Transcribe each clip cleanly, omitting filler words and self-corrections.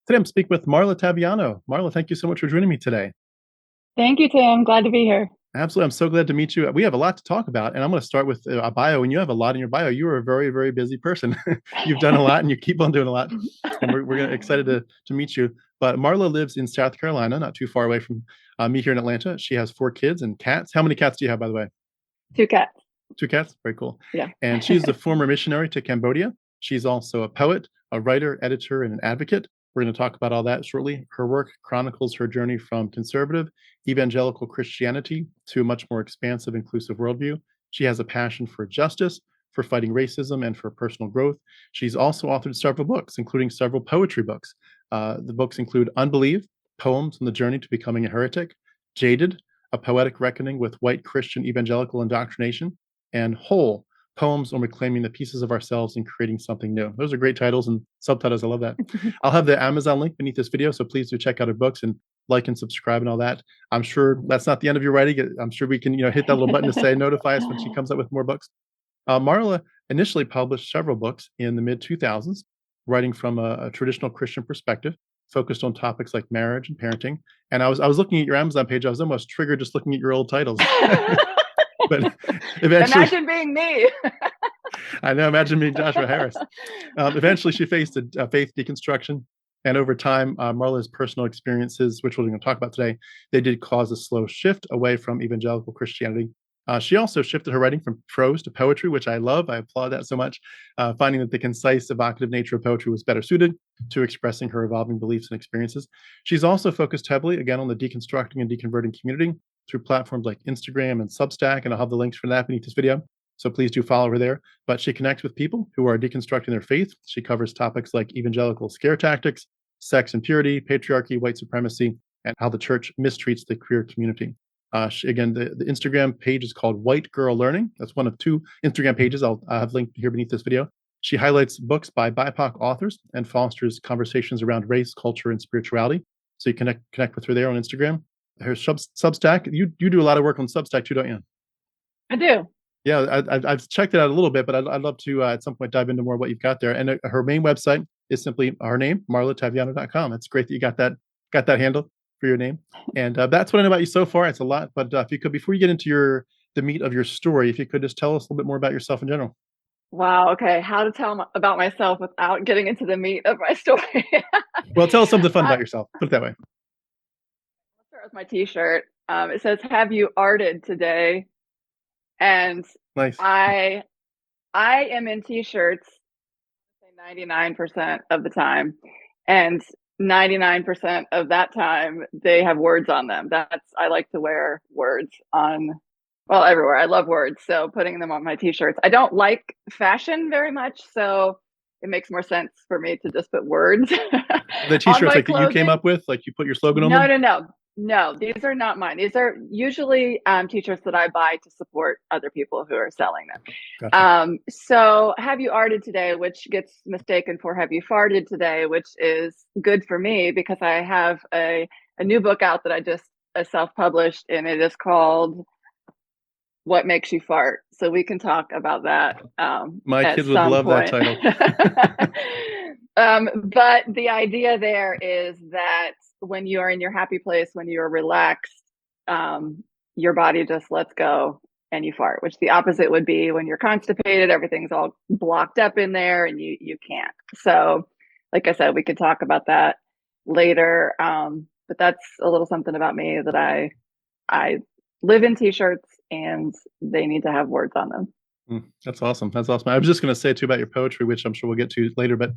Today I'm speaking with Marla Taviano. Marla, thank you so much for joining me today. Thank you, Tim. Glad to be here. Absolutely. I'm so glad to meet you. We have a lot to talk about, and I'm going to start with a bio, and you have a lot in your bio. You are a very, very busy person. You've done a lot, and you keep on doing a lot, and we're excited to meet you. But Marla lives in South Carolina, not too far away from me here in Atlanta. She has 4 kids and cats. How many cats do you have, by the way? Two cats. 2 cats? Very cool. Yeah. And she's a former missionary to Cambodia. She's also a poet, a writer, editor, and an advocate. We're going to talk about all that shortly. Her work chronicles her journey from conservative evangelical Christianity to a much more expansive, inclusive worldview. She has a passion for justice, for fighting racism, and for personal growth. She's also authored several books, including several poetry books. The books include Unbelieve, Poems on the Journey to Becoming a Heretic, Jaded, A Poetic Reckoning with White Christian Evangelical Indoctrination, and Whole, Poems on Reclaiming the Pieces of Ourselves and Creating Something New. Those are great titles and subtitles. I love that. I'll have the Amazon link beneath this video, so please do check out her books and like and subscribe and all that. I'm sure that's not the end of your writing. I'm sure we can, hit that little button to say notify us when she comes up with more books. Marla initially published several books in the mid 2000s, writing from a traditional Christian perspective, focused on topics like marriage and parenting. And I was looking at your Amazon page. I was almost triggered just looking at your old titles. But eventually, Imagine being me. I know, imagine being Joshua Harris. Eventually, she faced a faith deconstruction. And over time, Marla's personal experiences, which we're going to talk about today, they did cause a slow shift away from evangelical Christianity. She also shifted her writing from prose to poetry, which I love. I applaud that so much, finding that the concise, evocative nature of poetry was better suited to expressing her evolving beliefs and experiences. She's also focused heavily, again, on the deconstructing and deconverting community through platforms like Instagram and Substack, and I'll have the links for that beneath this video. So please do follow her there. But she connects with people who are deconstructing their faith. She covers topics like evangelical scare tactics, sex and purity, patriarchy, white supremacy, and how the church mistreats the queer community. Again, the Instagram page is called White Girl Learning. That's one of 2 Instagram pages I'll have linked here beneath this video. She highlights books by BIPOC authors and fosters conversations around race, culture, and spirituality. So you connect with her there on Instagram. Her Substack, you do a lot of work on Substack too, don't you? I do. Yeah, I've checked it out a little bit, but I'd love to at some point dive into more what you've got there. And her main website is simply her name, marlataviano.com. It's great that you got that handle for your name. And that's what I know about you so far. It's a lot, but if you could, before you get into the meat of your story, if you could just tell us a little bit more about yourself in general. Wow. Okay. How to tell about myself without getting into the meat of my story. Well, tell us something fun about yourself. Put it that way. Let's start with my T-shirt. It says, "Have you arted today?" And Nice. I am in T-shirts 99% of the time, and 99% of that time they have words on them. I like to wear words on, well, everywhere. I love words, so putting them on my T-shirts. I don't like fashion very much, so it makes more sense for me to just put words The on T-shirts my like that you came clothing. up with, like you put your slogan on No, them. no, no. No, these are not mine. These are usually T-shirts that I buy to support other people who are selling them. Gotcha. So have you arted today, which gets mistaken for have you farted today, which is good for me because I have a new book out that I just self-published, and it is called What Makes You Fart. So we can talk about that My at kids would some love that point. title. But the idea there is that when you are in your happy place, when you are relaxed, your body just lets go and you fart, which the opposite would be when you're constipated, everything's all blocked up in there and you can't. So, like I said, we could talk about that later. But that's a little something about me that I live in T-shirts and they need to have words on them. That's awesome. That's awesome. I was just going to say too about your poetry, which I'm sure we'll get to later, but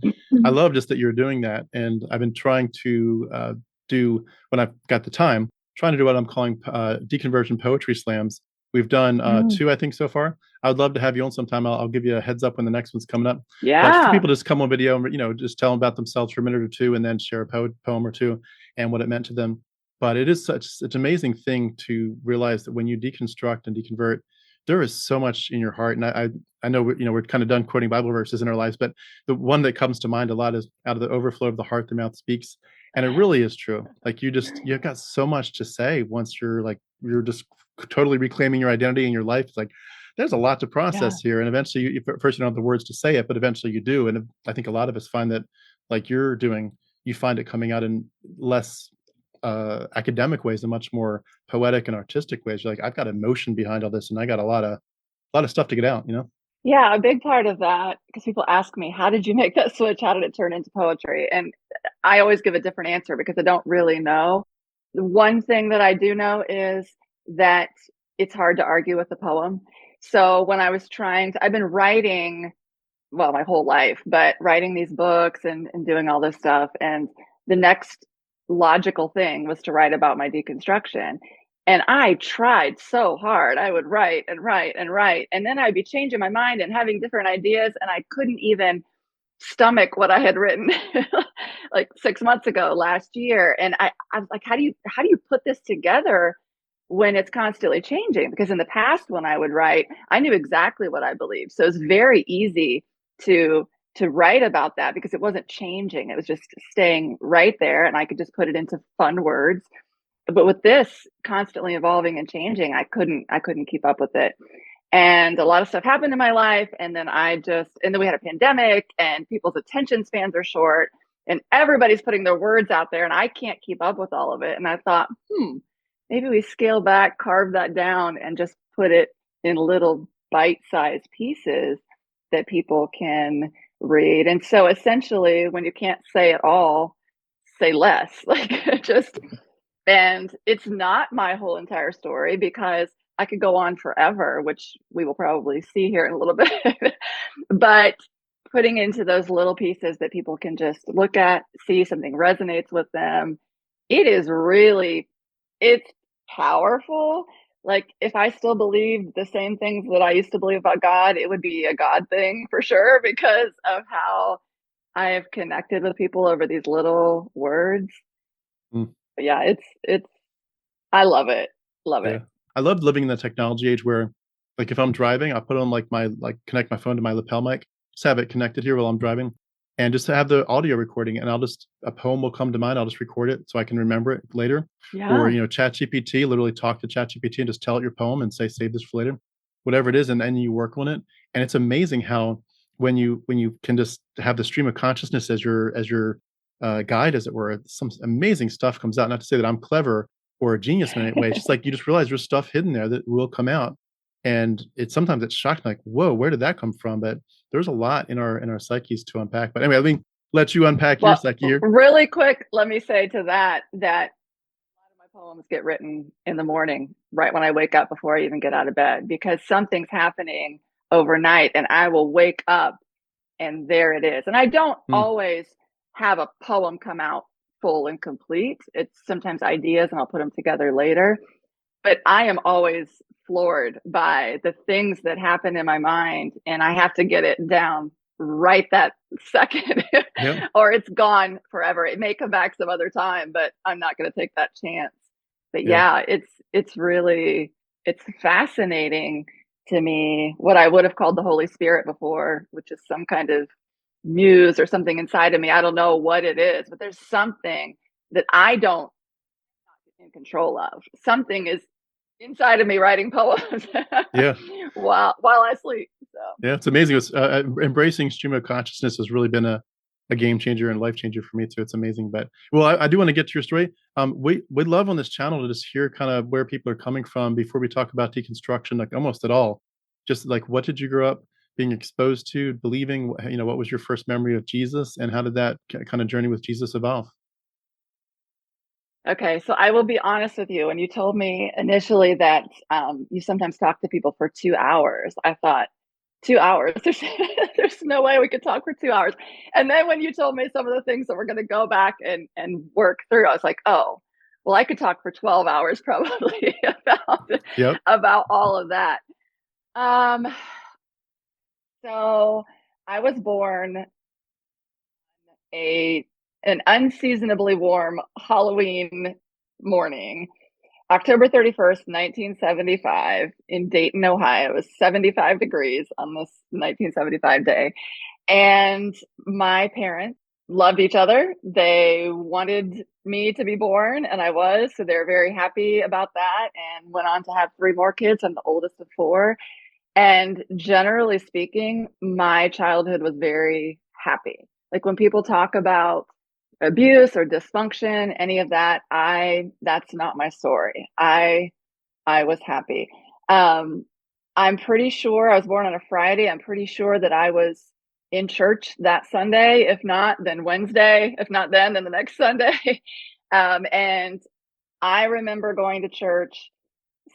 I love just that you're doing that. And I've been trying to do, when I've got the time, trying to do what I'm calling deconversion poetry slams. We've done 2, I think, so far. I would love to have you on sometime. I'll give you a heads up when the next one's coming up. But for Yeah. people to just come on video and, just tell them about themselves for a minute or two and then share a poem or two and what it meant to them. But it is such an amazing thing to realize that when you deconstruct and deconvert, there is so much in your heart. And I know we're kind of done quoting Bible verses in our lives, but the one that comes to mind a lot is out of the overflow of the heart, the mouth speaks. And it really is true. Like you've got so much to say once you're just totally reclaiming your identity in your life. It's like, there's a lot to Yeah. process here. And eventually first you don't have the words to say it, but eventually you do. And I think a lot of us find that like you're doing, you find it coming out in less academic ways and much more poetic and artistic ways. You're like, I've got emotion behind all this, and I got a lot of stuff to get out. Yeah, a big part of that, because people ask me, how did you make that switch? How did it turn into poetry? And I always give a different answer because I don't really know. The one thing that I do know is that it's hard to argue with a poem. So when I was I've been writing, well, my whole life, but writing these books and doing all this stuff. And the next logical thing was to write about my deconstruction. And I tried so hard. I would write and write and write. And then I'd be changing my mind and having different ideas. And I couldn't even stomach what I had written like 6 months ago, last year. And I was like, how do you put this together when it's constantly changing? Because in the past, when I would write, I knew exactly what I believed. So it's very easy to write about that because it wasn't changing. It was just staying right there, and I could just put it into fun words. But with this constantly evolving and changing, I couldn't keep up with it. And a lot of stuff happened in my life, and then and then we had a pandemic, and people's attention spans are short, and everybody's putting their words out there, and I can't keep up with all of it. And I thought, maybe we scale back, carve that down, and just put it in little bite-sized pieces that people can read. And so essentially, when you can't say it all, say less. Like, just, and it's not my whole entire story, because I could go on forever, which we will probably see here in a little bit. But putting into those little pieces that people can just look at, see something resonates with them, it is really, it's powerful. Like, if I still believed the same things that I used to believe about God, it would be a God thing for sure, because of how I have connected with people over these little words. Mm, But yeah, it's I love it. Love yeah. it. I love living in the technology age where, like, if I'm driving, I'll put on connect my phone to my lapel mic, just have it connected here while I'm driving, and just to have the audio recording, and a poem will come to mind. I'll just record it so I can remember it later. Or, Yeah. ChatGPT, literally talk to ChatGPT and just tell it your poem and say, save this for later, whatever it is, and then you work on it. And it's amazing how when you can just have the stream of consciousness as your guide, as it were, some amazing stuff comes out. Not to say that I'm clever or a genius in any way. It's just like you just realize there's stuff hidden there that will come out. And it's shocking, like, whoa, where did that come from? But there's a lot in our psyches to unpack. But anyway, let me let you unpack your Well, psyche here. really quick, let me say to that a lot of my poems get written in the morning, right when I wake up, before I even get out of bed, because something's happening overnight and I will wake up and there it is. And I don't Mm, always have a poem come out full and complete. It's sometimes ideas and I'll put them together later. But I am always floored by the things that happen in my mind, and I have to get it down right that second, yep, or it's gone forever. It may come back some other time, but I'm not going to take that chance. But yeah. yeah, it's really, it's fascinating to me, what I would have called the Holy Spirit before, which is some kind of muse or something inside of me. I don't know what it is, but there's something that I don't in control of. Something is inside of me writing poems Yeah. while I sleep. So Yeah, it's amazing. Embracing stream of consciousness has really been a game changer and life changer for me too. It's amazing. But well, I do want to get to your story. We love on this channel to just hear kind of where people are coming from before we talk about deconstruction, like almost at all. Just like, what did you grow up being exposed to, believing? What was your first memory of Jesus, and how did that kind of journey with Jesus evolve? okay, so I will be honest with you. When you told me initially that you sometimes talk to people for 2 hours, I thought, 2 hours. There's no way we could talk for 2 hours. And then when you told me some of the things that we're going to go back and work through, I was like, oh, well, I could talk for 12 hours probably Yep. about all of that. Um, so I was born a an unseasonably warm Halloween morning, October 31st, 1975, in Dayton, Ohio. It was 75 degrees on this 1975 day. And my parents loved each other. They wanted me to be born, and I was. So they're very happy about that, and went on to have three more kids. I'm the oldest of four. And generally speaking, my childhood was very happy. Like, when people talk about abuse or dysfunction, any of that. That's not my story. I was happy. I'm pretty sure I was born on a Friday. I'm pretty sure that I was in church that Sunday. If not, then Wednesday. If not then the next Sunday. And I remember going to church,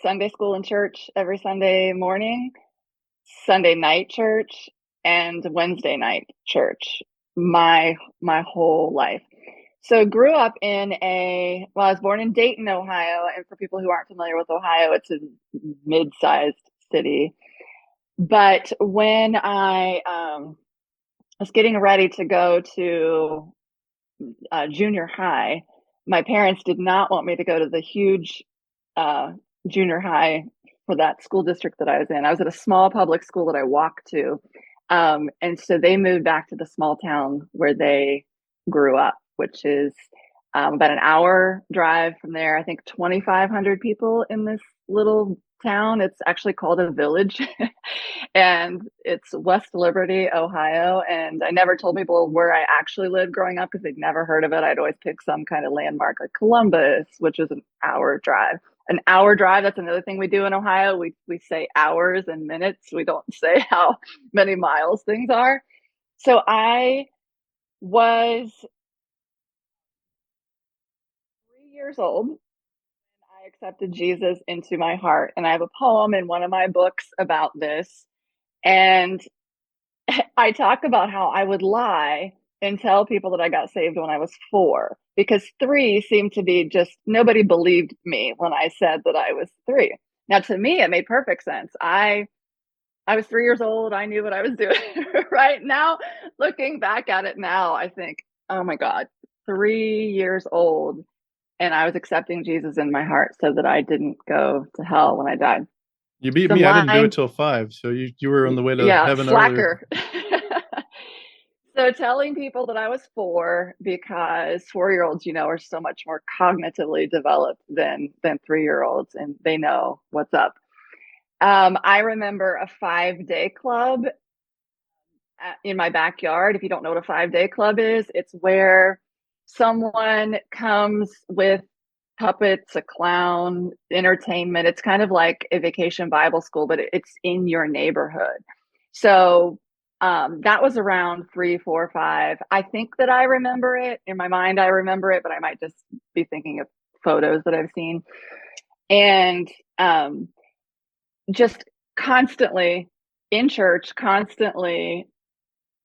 Sunday school and church every Sunday morning, Sunday night church, and Wednesday night church my whole life. So grew up I was born in Dayton, Ohio. And for people who aren't familiar with Ohio, it's a mid-sized city. But when I was getting ready to go to junior high, my parents did not want me to go to the huge junior high for that school district that I was in. I was at a small public school that I walked to. And so they moved back to the small town where they grew up, which is about an hour drive from there. I think 2,500 people in this little town. It's actually called a village. And it's West Liberty, Ohio. And I never told people where I actually lived growing up because they'd never heard of it. I'd always pick some kind of landmark like Columbus, which is an hour drive. An hour drive, that's another thing we do in Ohio. We say hours and minutes. We don't say how many miles things are. So I was 3 years old when I accepted Jesus into my heart. And I have a poem in one of my books about this. And I talk about how I would lie and tell people that I got saved when I was 4, because 3 seemed to be just nobody believed me when I said that I was 3. Now, to me, it made perfect sense. I was 3 years old. I knew what I was doing. Right now, looking back at it now, I think, oh my God, 3 years old. And I was accepting Jesus in my heart so that I didn't go to hell when I died. You beat Some me. I didn't do it lying, till 5, so you were on the way to yeah, heaven earlier. slacker. So telling people that I was 4, because 4-year-olds, are so much more cognitively developed than 3-year-olds, and they know what's up. I remember a 5-day club in my backyard. If you don't know what a 5-day club is, it's where someone comes with puppets, a clown, entertainment. It's kind of like a vacation Bible school, but it's in your neighborhood. So that was around 3, 4, 5. I think that I remember it in my mind. I remember it, but I might just be thinking of photos that I've seen. And just constantly in church, constantly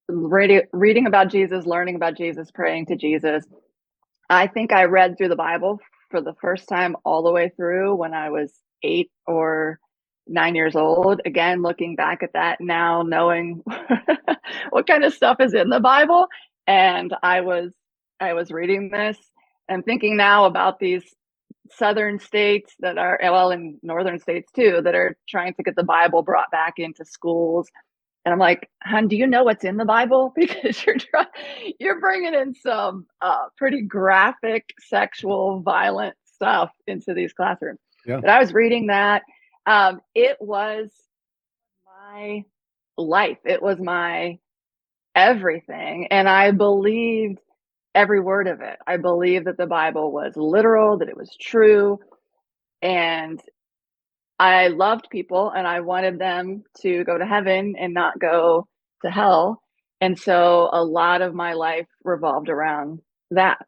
reading about Jesus, learning about Jesus, praying to Jesus. I think I read through the Bible for the first time all the way through when I was 8 or 9 years old. Again, looking back at that now, knowing what kind of stuff is in the Bible. And I was reading this and thinking now about these southern states that are, well, in northern states too, that are trying to get the Bible brought back into schools. And I'm like, hon, do you know what's in the Bible? Because you're bringing in some pretty graphic, sexual, violent stuff into these classrooms. Yeah. But I was reading that. It was my life. It was my everything. And I believed every word of it. I believed that the Bible was literal, that it was true. And I loved people and I wanted them to go to heaven and not go to hell. And so a lot of my life revolved around that.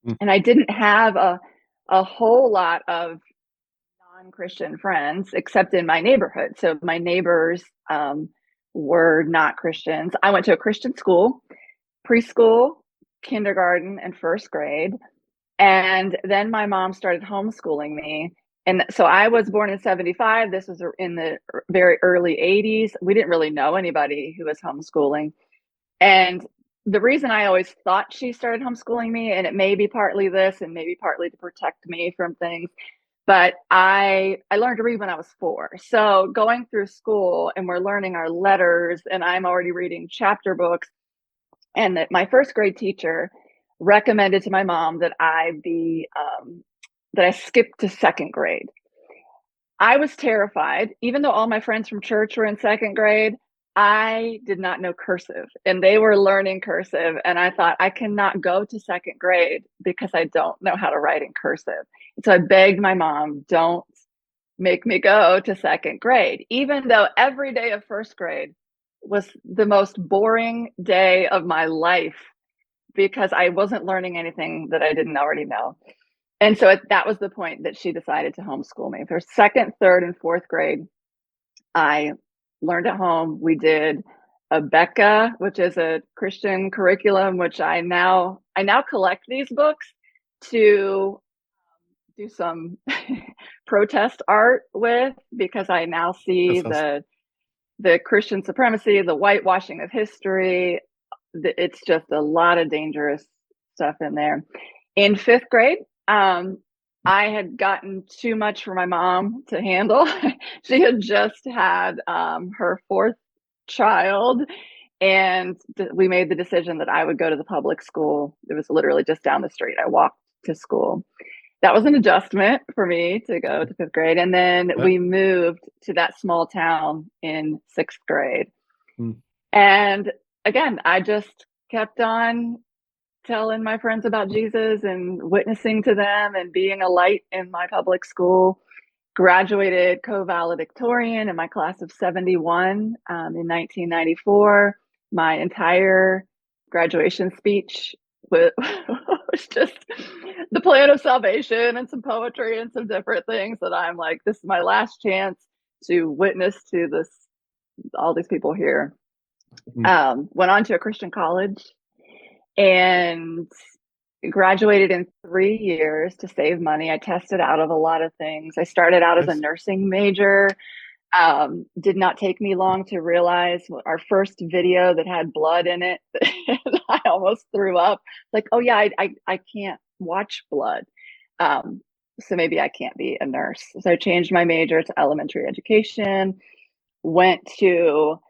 Mm. And I didn't have a whole lot of non-Christian friends except in my neighborhood. So my neighbors were not Christians. I went to a Christian school, preschool, kindergarten, and first grade. And then my mom started homeschooling me. And so I was born in 75. This was in the very early 80s. We didn't really know anybody who was homeschooling. And the reason I always thought she started homeschooling me, and it may be partly this and maybe partly to protect me from things, but I learned to read when I was 4. So going through school and we're learning our letters and I'm already reading chapter books, and that my first grade teacher recommended to my mom that that I skip to second grade. I was terrified, even though all my friends from church were in second grade. I did not know cursive and they were learning cursive. And I thought, I cannot go to second grade because I don't know how to write in cursive. And so I begged my mom, don't make me go to second grade, even though every day of first grade was the most boring day of my life because I wasn't learning anything that I didn't already know. And so that was the point that she decided to homeschool me. For second, third, and fourth grade, I learned at home. We did a Becca, which is a Christian curriculum, which I now collect these books to do some protest art with because I now see That's awesome. the Christian supremacy, the whitewashing of history. It's just a lot of dangerous stuff in there. In fifth grade, I had gotten too much for my mom to handle. She had just had her fourth child, and we made the decision that I would go to the public school. It was literally just down the street. I walked to school. That was an adjustment for me to go to fifth grade. And then Yeah. we moved to that small town in sixth grade. Hmm. And again, I just kept on telling my friends about Jesus and witnessing to them and being a light in my public school. Graduated co-valedictorian in my class of 71 in 1994. My entire graduation speech was, was just the plan of salvation and some poetry and some different things that I'm like, this is my last chance to witness to this, all these people here. Hmm. Went on to a Christian college and graduated in 3 years to save money. I tested out of a lot of things. I started out as a Nice. nursing major. Did not take me long to realize our first video that had blood in it. I almost threw up. Like, oh yeah, I can't watch blood. So maybe I can't be a nurse. So I changed my major to elementary education, went to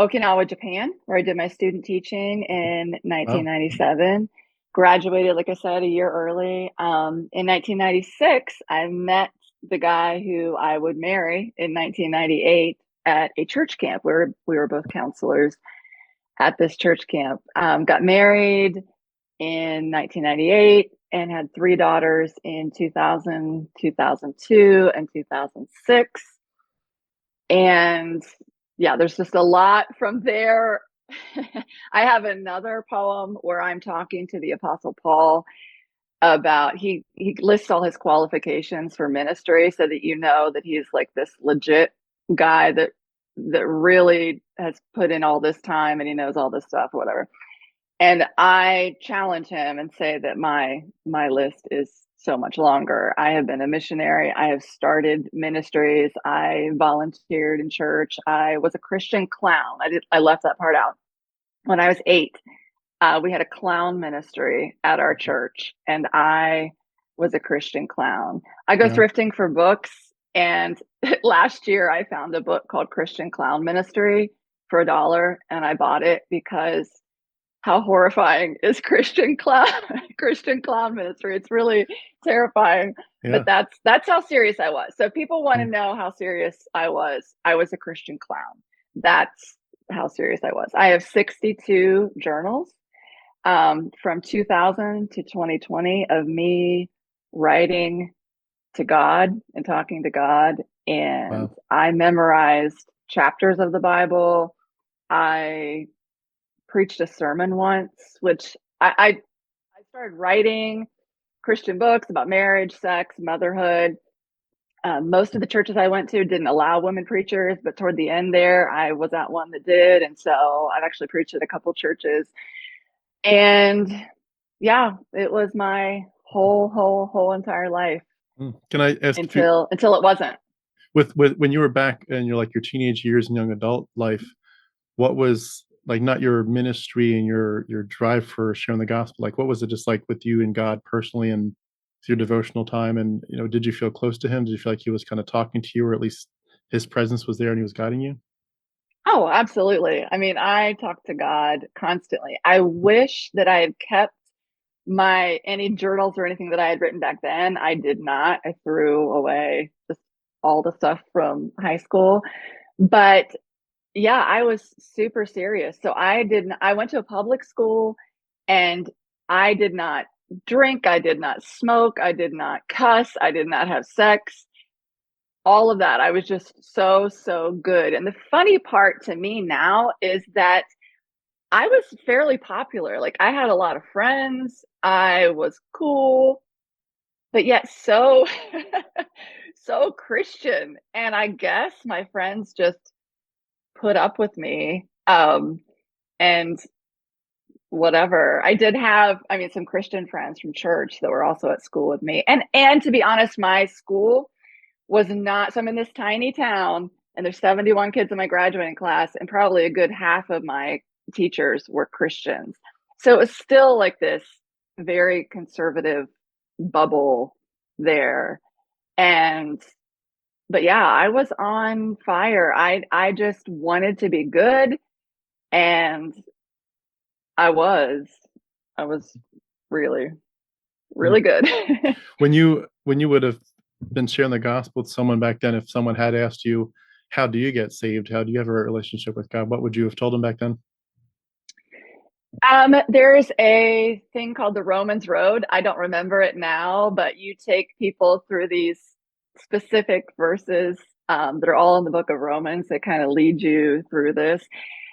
Okinawa, Japan, where I did my student teaching in Wow. 1997. Graduated, like I said, a year early. In 1996, I met the guy who I would marry in 1998 at a church camp where we were both counselors at this church camp. Got married in 1998 and had three daughters in 2000, 2002, and 2006. And yeah, there's just a lot from there. I have another poem where I'm talking to the Apostle Paul about he lists all his qualifications for ministry so that you know that he's like this legit guy that really has put in all this time and he knows all this stuff or whatever. And I challenge him and say that my list is so much longer. I have been a missionary. I have started ministries. I volunteered in church. I was a Christian clown. I left that part out. When I was 8, we had a clown ministry at our church, and I was a Christian clown. I go Yeah. thrifting for books, and last year I found a book called Christian Clown Ministry for $1, and I bought it because how horrifying is Christian clown ministry. It's really terrifying, but Yeah. that's how serious I was. So if people want Hmm. to know how serious I was a Christian clown. That's how serious I was. I have 62 journals from 2000 to 2020 of me writing to God and talking to God, and Wow. I memorized chapters of the Bible. I preached a sermon once, which I started writing Christian books about marriage, sex, motherhood. Most of the churches I went to didn't allow women preachers, but toward the end there, I was at one that did, and so I've actually preached at a couple churches. And yeah, it was my whole entire life Hmm. Can I ask if you, until it wasn't. with when you were back in your teenage years and young adult life, what was like not your ministry and your drive for sharing the gospel? Like, what was it just like with you and God personally and your devotional time? And did you feel close to Him? Did you feel like He was kind of talking to you, or at least His presence was there and He was guiding you? Oh, absolutely. I mean, I talk to God constantly. I wish that I had kept my any journals or anything that I had written back then. I did not. I threw away just all the stuff from high school. But Yeah, I was super serious. So I went to a public school and I did not drink, I did not smoke, I did not cuss, I did not have sex, all of that. I was just so, so good. And the funny part to me now is that I was fairly popular. Like I had a lot of friends, I was cool, but yet so, so Christian. And I guess my friends just put up with me. And whatever. I did have, I mean, some Christian friends from church that were also at school with me. And to be honest, my school was not, so I'm in this tiny town and there's 71 kids in my graduating class, and probably a good half of my teachers were Christians. So it was still like this very conservative bubble there. And but yeah, I was on fire. I just wanted to be good, and I was. I was really, Yeah. really good. When you would have been sharing the gospel with someone back then, if someone had asked you, "How do you get saved? How do you have a relationship with God?" What would you have told them back then? There's a thing called the Romans Road. I don't remember it now, but you take people through these specific verses that are all in the book of Romans that kind of lead you through this.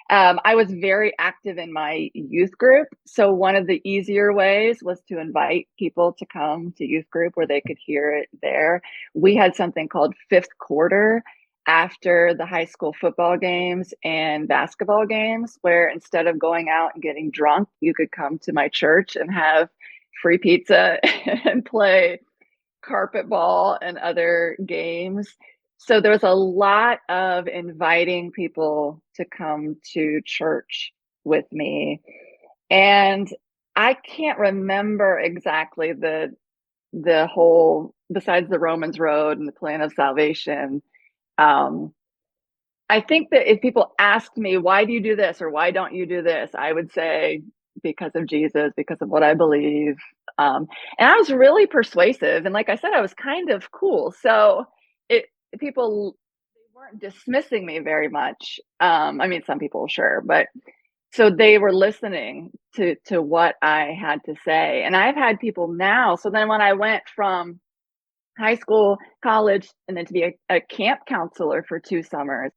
I was very active in my youth group. So one of the easier ways was to invite people to come to youth group where they could hear it there. We had something called fifth quarter after the high school football games and basketball games, where instead of going out and getting drunk, you could come to my church and have free pizza and play carpet ball and other games. So there was a lot of inviting people to come to church with me. And I can't remember exactly the whole, besides the Romans Road and the plan of salvation. Um, I think that if people asked me, why do you do this or why don't you do this? I would say, because of Jesus, because of what I believe. Um, and I was really persuasive. And like I said, I was kind of cool. So it, people, they weren't dismissing me very much. I mean, some people, sure, but so they were listening to what I had to say. And I've had people now. So then when I went from high school, college, and then to be a camp counselor for 2 summers,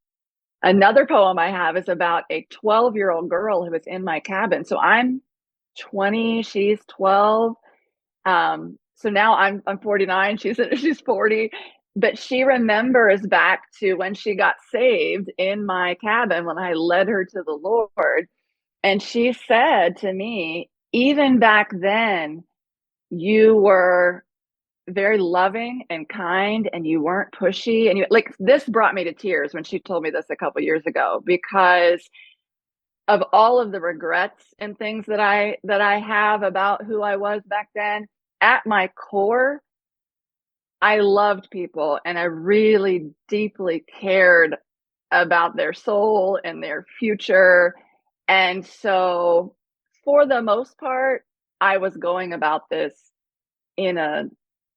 another poem I have is about a 12-year-old girl who was in my cabin. So I'm 20, she's 12. So now I'm 49, she's 40, but she remembers back to when she got saved in my cabin when I led her to the Lord. And she said to me, even back then, you were very loving and kind and you weren't pushy, and you like, this brought me to tears when she told me this a couple years ago, because of all of the regrets and things that I have about who I was back then. At my core, I loved people and I really deeply cared about their soul and their future. And so for the most part, I was going about this in a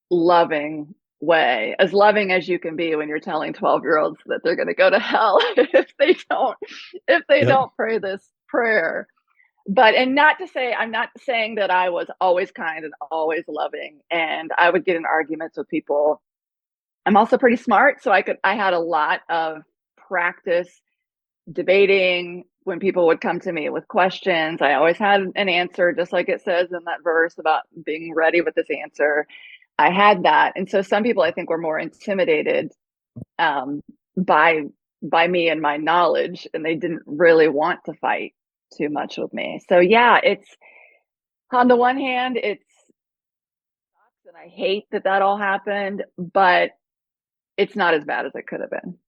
loving way, as loving as you can be when you're telling 12-year-olds that they're going to go to hell if they Yep. don't pray this prayer. But and not to say, I'm not saying that I was always kind and always loving, and I would get in arguments with people. I'm also pretty smart, so I had a lot of practice debating. When people would come to me with questions, I always had an answer, just like it says in that verse about being ready with this answer. I had that. And so some people I think were more intimidated um, by by me and my knowledge, and they didn't really want to fight too much with me. So yeah, it's, on the one hand, it's, and I hate that that all happened, but it's not as bad as it could have been.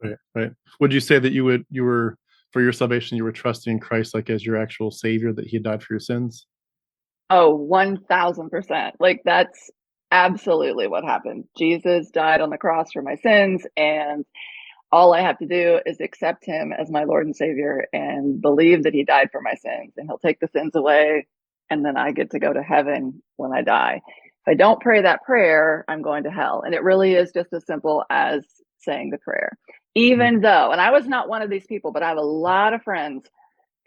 Right, right. Would you say that you were for your salvation, you were trusting Christ like as your actual savior, that he died for your sins? Oh, 1000%. Like that's absolutely what happened. Jesus died on the cross for my sins, and all I have to do is accept him as my Lord and Savior and believe that he died for my sins, and he'll take the sins away, and then I get to go to heaven when I die. If I don't pray that prayer, I'm going to hell. And it really is just as simple as saying the prayer. even though, and I was not one of these people, but I have a lot of friends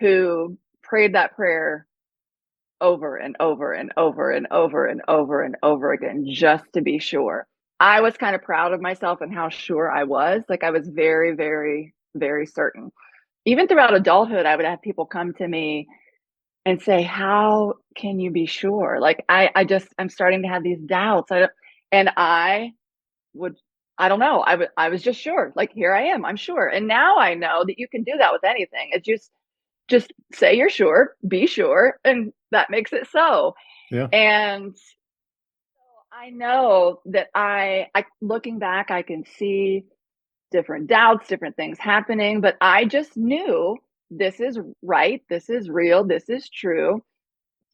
who prayed that prayer over and over and over and over and over and over again, just to be sure. I was kind of proud of myself and how sure I was. Like I was very, very, very certain. Even throughout adulthood, I would have people come to me and say, "How can you be sure?" Like I'm starting to have these doubts. And I would, I don't know. I was just sure. Like here I am. I'm sure. And now I know that you can do that with anything. It's just say you're sure, be sure, and that makes it so. Yeah. And I know that I looking back, I can see different doubts, different things happening, but I just knew this is right, this is real, this is true.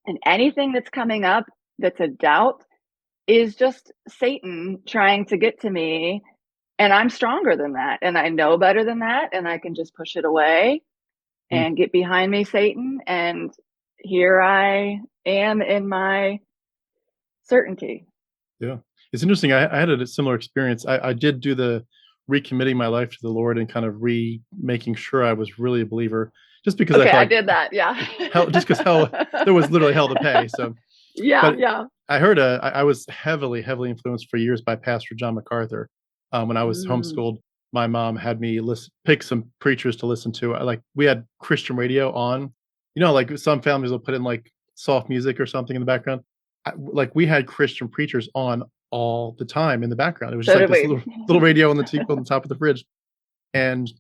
And anything that's coming up that's a doubt is just Satan trying to get to me. And I'm stronger than that. And I know better than that. And I can just push it away Mm. and get behind me, Satan. And here I am in my certainty. Yeah. It's interesting. I had a similar experience. I did do the recommitting my life to the Lord and kind of making sure I was really a believer, just because I Okay, felt I like did that. Yeah. hell, just because hell, there was literally hell to pay. So, Yeah, but yeah. I was heavily influenced for years by Pastor John MacArthur. When I was Mm. homeschooled, my mom had me pick some preachers to listen to. Like we had Christian radio on, like some families will put in like soft music or something in the background. Like we had Christian preachers on all the time in the background. It was just So like did this we. little radio on the top of the fridge. And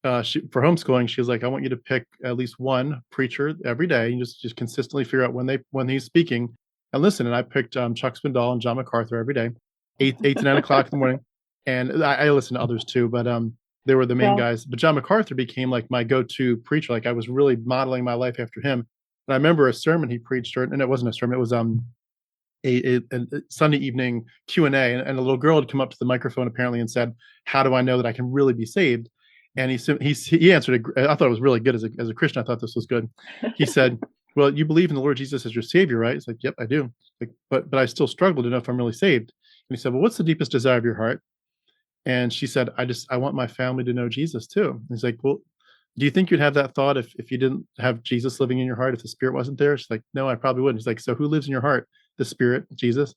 for homeschooling, she was like, "I want you to pick at least one preacher every day, and just consistently figure out when he's speaking and listen." And I picked Chuck Swindoll and John MacArthur every day, 8 to 9 o'clock in the morning, and I listened to others too, but they were the main Yeah. guys. But John MacArthur became like my go-to preacher. Like I was really modeling my life after him. And I remember a sermon he preached, and it wasn't a sermon; it was a Sunday evening Q&A, and a little girl had come up to the microphone apparently and said, "How do I know that I can really be saved?" And he answered it. I thought it was really good as a Christian. I thought this was good. He said, "Well, you believe in the Lord Jesus as your Savior, right?" It's like, "Yep, I do." Like, but I still struggle to know if I'm really saved. And he said, "Well, what's the deepest desire of your heart?" And she said, I want my family to know Jesus too." And he's like, "Well, do you think you'd have that thought if you didn't have Jesus living in your heart, if the Spirit wasn't there?" She's like, "No, I probably wouldn't." He's like, "So who lives in your heart? The Spirit, Jesus?"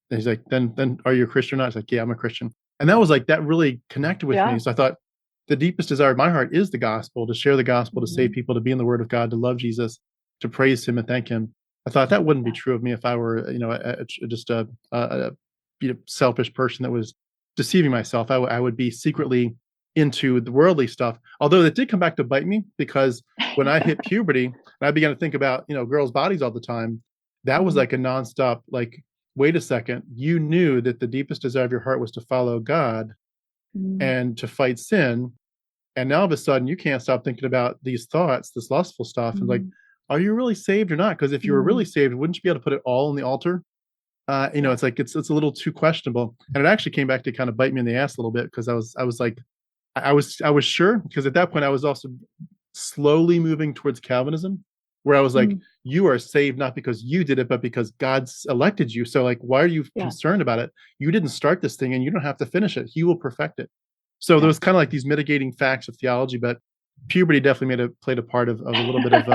And he's like, then are you a Christian or not?" He's like, "Yeah, I'm a Christian." And that was like, that really connected with me. Yeah. So I thought the deepest desire of my heart is the gospel, to share the gospel, to save Mhm. people, to be in the word of God, to love Jesus, to praise him and thank him. I thought that wouldn't be Yeah. true of me if I were, just a selfish person that was deceiving myself. I would be secretly into the worldly stuff. Although it did come back to bite me, because when I hit puberty and I began to think about, girls' bodies all the time, that was Mhm. like a nonstop, like, wait a second, you knew that the deepest desire of your heart was to follow God Mm. and to fight sin. And now all of a sudden you can't stop thinking about these thoughts, this lustful stuff. And like, Mm. are you really saved or not? Because if you were really Mm. saved, wouldn't you be able to put it all on the altar? Yeah. It's like it's a little too questionable. And it actually came back to kind of bite me in the ass a little bit, because I was like, I was sure, because at that point I was also slowly moving towards Calvinism, where I was like, Mm. you are saved not because you did it, but because God's elected you. So like, why are you Yeah. concerned about it? You didn't start this thing and you don't have to finish it. He will perfect it. So there Yeah. was kind of like these mitigating facts of theology, but puberty definitely played a part of a little bit of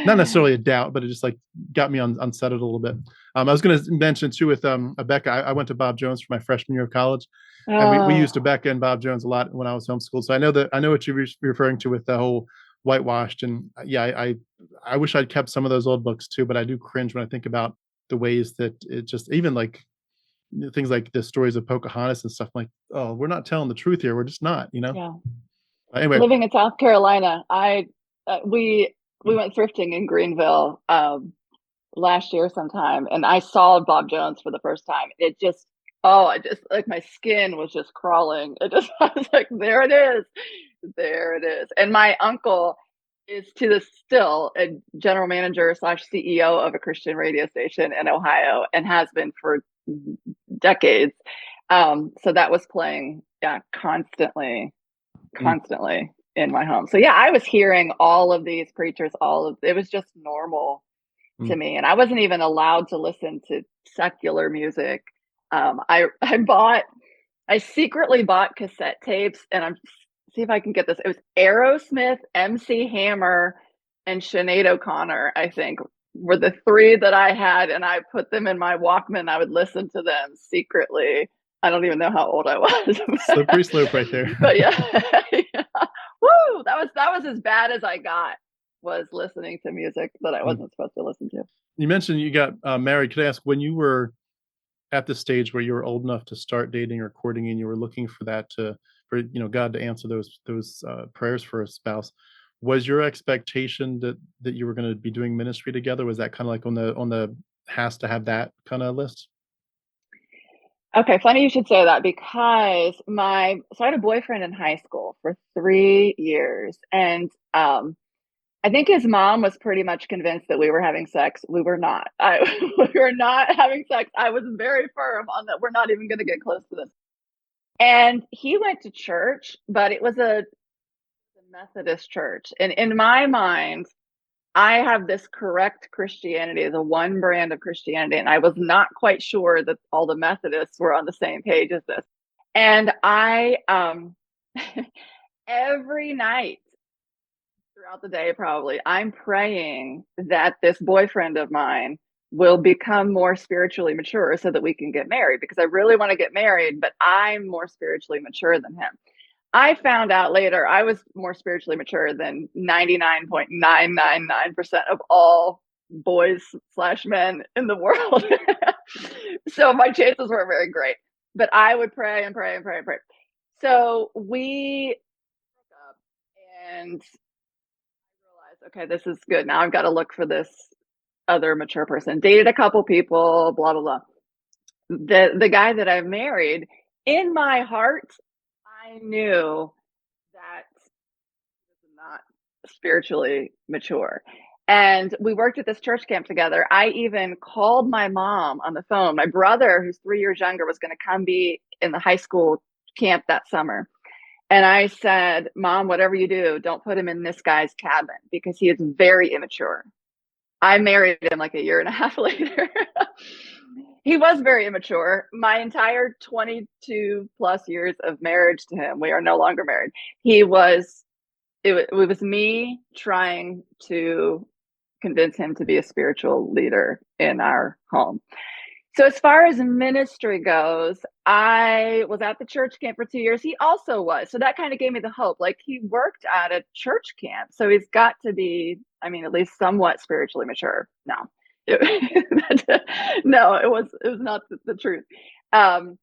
not necessarily a doubt, but it just like got me unsettled a little bit. I was going to mention too with Abeka. I went to Bob Jones for my freshman year of college, and we Oh, used Abeka and Bob Jones a lot when I was homeschooled. So I know what you're referring to with the whole whitewashed. And yeah, I wish I'd kept some of those old books too, but I do cringe when I think about the ways that it just, even like things like the stories of Pocahontas and stuff. I'm like, oh, we're not telling the truth here. We're just not. yeah. Anyway, Living in South Carolina, I we went thrifting in Greenville last year sometime, and I saw Bob Jones for the first time. It just, oh, I just, like, my skin was just crawling. It just, I was like, there it is, there it is. And my uncle is to this still a general manager slash CEO of a Christian radio station in Ohio, and has been for decades. So that was playing, yeah, constantly, mm, constantly in my home. So yeah, I was hearing all of these preachers, all of it was just normal to mm, me, and I wasn't even allowed to listen to secular music. I secretly bought cassette tapes, and I'm see if I can get this. It was Aerosmith, MC Hammer, and Sinead O'Connor, I think, were the three that I had, and I put them in my Walkman. I would listen to them secretly. I don't even know how old I was. Slippery slope right there. But yeah. Yeah. Woo! That was as bad as I got, was listening to music that I wasn't supposed to listen to. You mentioned you got married. Could I ask, when you were at the stage where you were old enough to start dating or courting, and you were looking for God to answer those prayers for a spouse, was your expectation that you were going to be doing ministry together? Was that kind of like on the has to have that kind of list? Okay, funny you should say that, because so I had a boyfriend in high school for 3 years, and I think his mom was pretty much convinced that we were having sex. We were not. We were not having sex. I was very firm on that. We're not even going to get close to this. And he went to church, but it was a Methodist church. And in my mind, I have this correct Christianity, the one brand of Christianity, and I was not quite sure that all the Methodists were on the same page as this. And I, every night throughout the day, probably, I'm praying that this boyfriend of mine will become more spiritually mature so that we can get married, because I really want to get married, but I'm more spiritually mature than him. I found out later I was more spiritually mature than 99.999% of all boys/men in the world. So my chances were very great. But I would pray and pray and pray and pray. So we broke up, and I realized, okay, this is good. Now I've got to look for this other mature person. Dated a couple people, blah, blah, blah. The guy that I've married, in my heart, I knew that he was not spiritually mature. And we worked at this church camp together. I even called my mom on the phone. My brother, who's 3 years younger, was going to come be in the high school camp that summer. And I said, Mom, whatever you do, don't put him in this guy's cabin, because he is very immature. I married him like a year and a half later. He was very immature. My entire 22 plus years of marriage to him, we are no longer married. It was me trying to convince him to be a spiritual leader in our home. So as far as ministry goes, I was at the church camp for 2 years. He also was. So that kind of gave me the hope. Like, he worked at a church camp, so he's got to be, at least somewhat spiritually mature. No, no, it was not the truth. For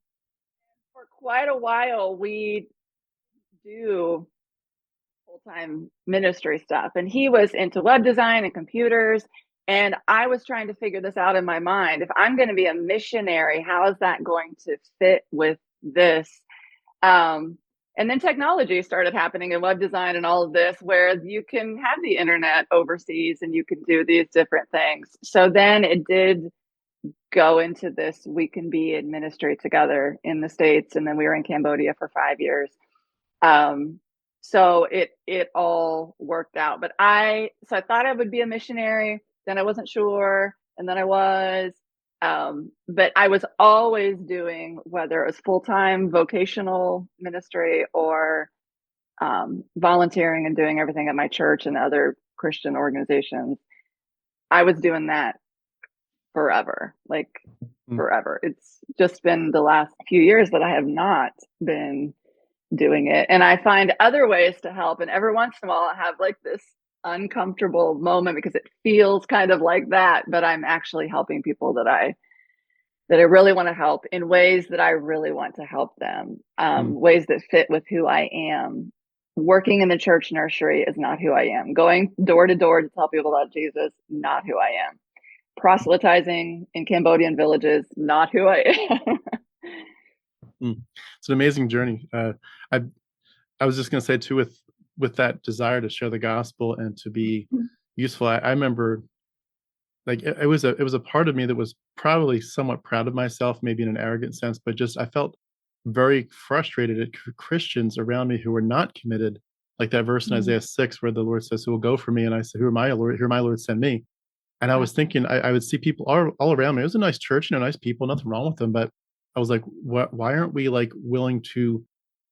quite a while, we do full-time ministry stuff, and he was into web design and computers. And I was trying to figure this out in my mind. If I'm going to be a missionary, how is that going to fit with this? And then technology started happening in web design and all of this, where you can have the internet overseas and you can do these different things. So then it did go into this, we can be in ministry together in the States. And then we were in Cambodia for 5 years. So it all worked out. But I thought I would be a missionary. Then I wasn't sure, and then I was. But I was always doing, whether it was full-time vocational ministry or volunteering and doing everything at my church and other Christian organizations. I was doing that forever, forever. It's just been the last few years that I have not been doing it. And I find other ways to help. And every once in a while I have like this uncomfortable moment, because it feels kind of like that, but I'm actually helping people that I really want to help in ways that I really want to help them, ways that fit with who I am. Working in the church nursery is not who I am. Going door to door to tell people about Jesus, not who I am. Proselytizing in Cambodian villages, not who I am. It's an amazing journey. I was just going to say too, with that desire to share the gospel and to be useful. I remember, like, it was a part of me that was probably somewhat proud of myself, maybe in an arrogant sense, but just I felt very frustrated at Christians around me who were not committed. Like that verse in Isaiah 6, where the Lord says, "Who will go for me?" And I said, "Who am I, Lord? Here, my Lord, send me." And I was thinking, I would see people all around me. It was a nice church, nice people, nothing wrong with them. But I was like, why aren't we like willing to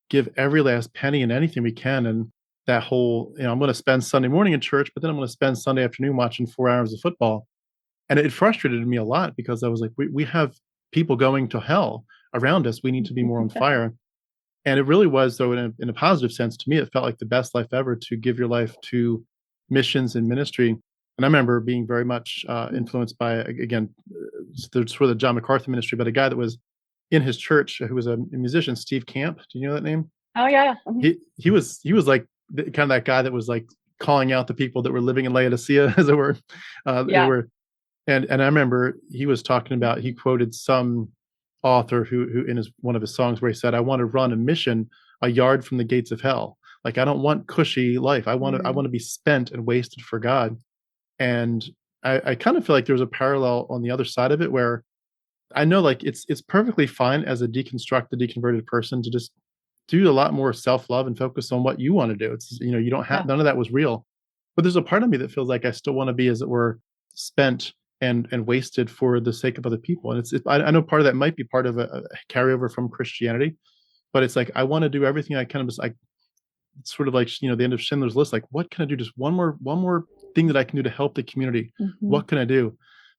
give every last penny and anything we can. And that whole, I'm going to spend Sunday morning in church, but then I'm going to spend Sunday afternoon watching 4 hours of football. And it frustrated me a lot because I was like, we have people going to hell around us. We need to be more on fire. And it really was, though, in a positive sense, to me, it felt like the best life ever to give your life to missions and ministry. And I remember being very much influenced by, again, sort of the John MacArthur ministry, but a guy that was in his church who was a musician, Steve Camp. Do you know that name? Oh yeah. He was like kind of that guy that was like calling out the people that were living in Laodicea, as it were. They Yeah. were, and I remember he was talking about, he quoted some author who in one of his songs where he said, "I want to run a mission a yard from the gates of hell. Like I don't want cushy life. I want to be spent and wasted for God." And I kind of feel like there's a parallel on the other side of it where I know like it's perfectly fine as a deconstructed, deconverted person to just do a lot more self-love and focus on what you want to do. It's, you don't have, Yeah. none of that was real. But there's a part of me that feels like I still want to be, as it were, spent and wasted for the sake of other people. And I know part of that might be part of a carryover from Christianity, but it's like I want to do everything I can. Just like it's sort of like, the end of Schindler's List. Like, what can I do? Just one more thing that I can do to help the community. Mhm. What can I do?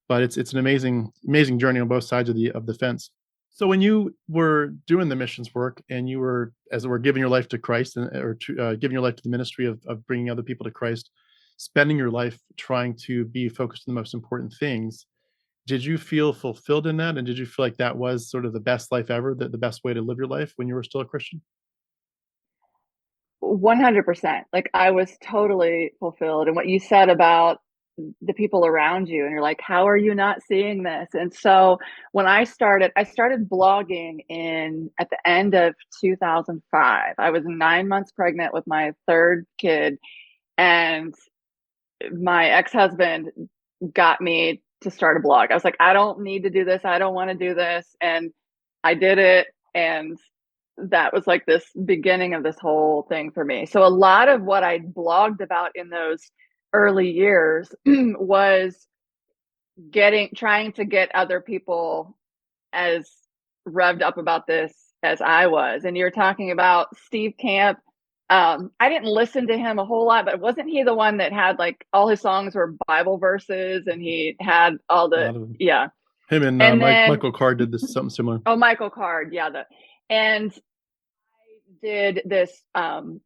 But it's an amazing journey on both sides of the fence. So when you were doing the missions work and you were, as it were, giving your life to Christ giving your life to the ministry of bringing other people to Christ, spending your life trying to be focused on the most important things, did you feel fulfilled in that? And did you feel like that was sort of the best life ever, the best way to live your life when you were still a Christian? 100%. Like I was totally fulfilled. And what you said about the people around you, and you're like, how are you not seeing this? And so when I started blogging in at the end of 2005. I was 9 months pregnant with my third kid, and my ex-husband got me to start a blog. I was like, I don't need to do this. I don't want to do this. And I did it. And that was like this beginning of this whole thing for me. So a lot of what I blogged about in those early years was trying to get other people as revved up about this as I was. And you're talking about Steve Camp. I didn't listen to him a whole lot, but wasn't he the one that had like all his songs were Bible verses, and he had all A the, lot of them. yeah. Him and And then, Michael Card did this something similar. oh, Michael Card, yeah. And did this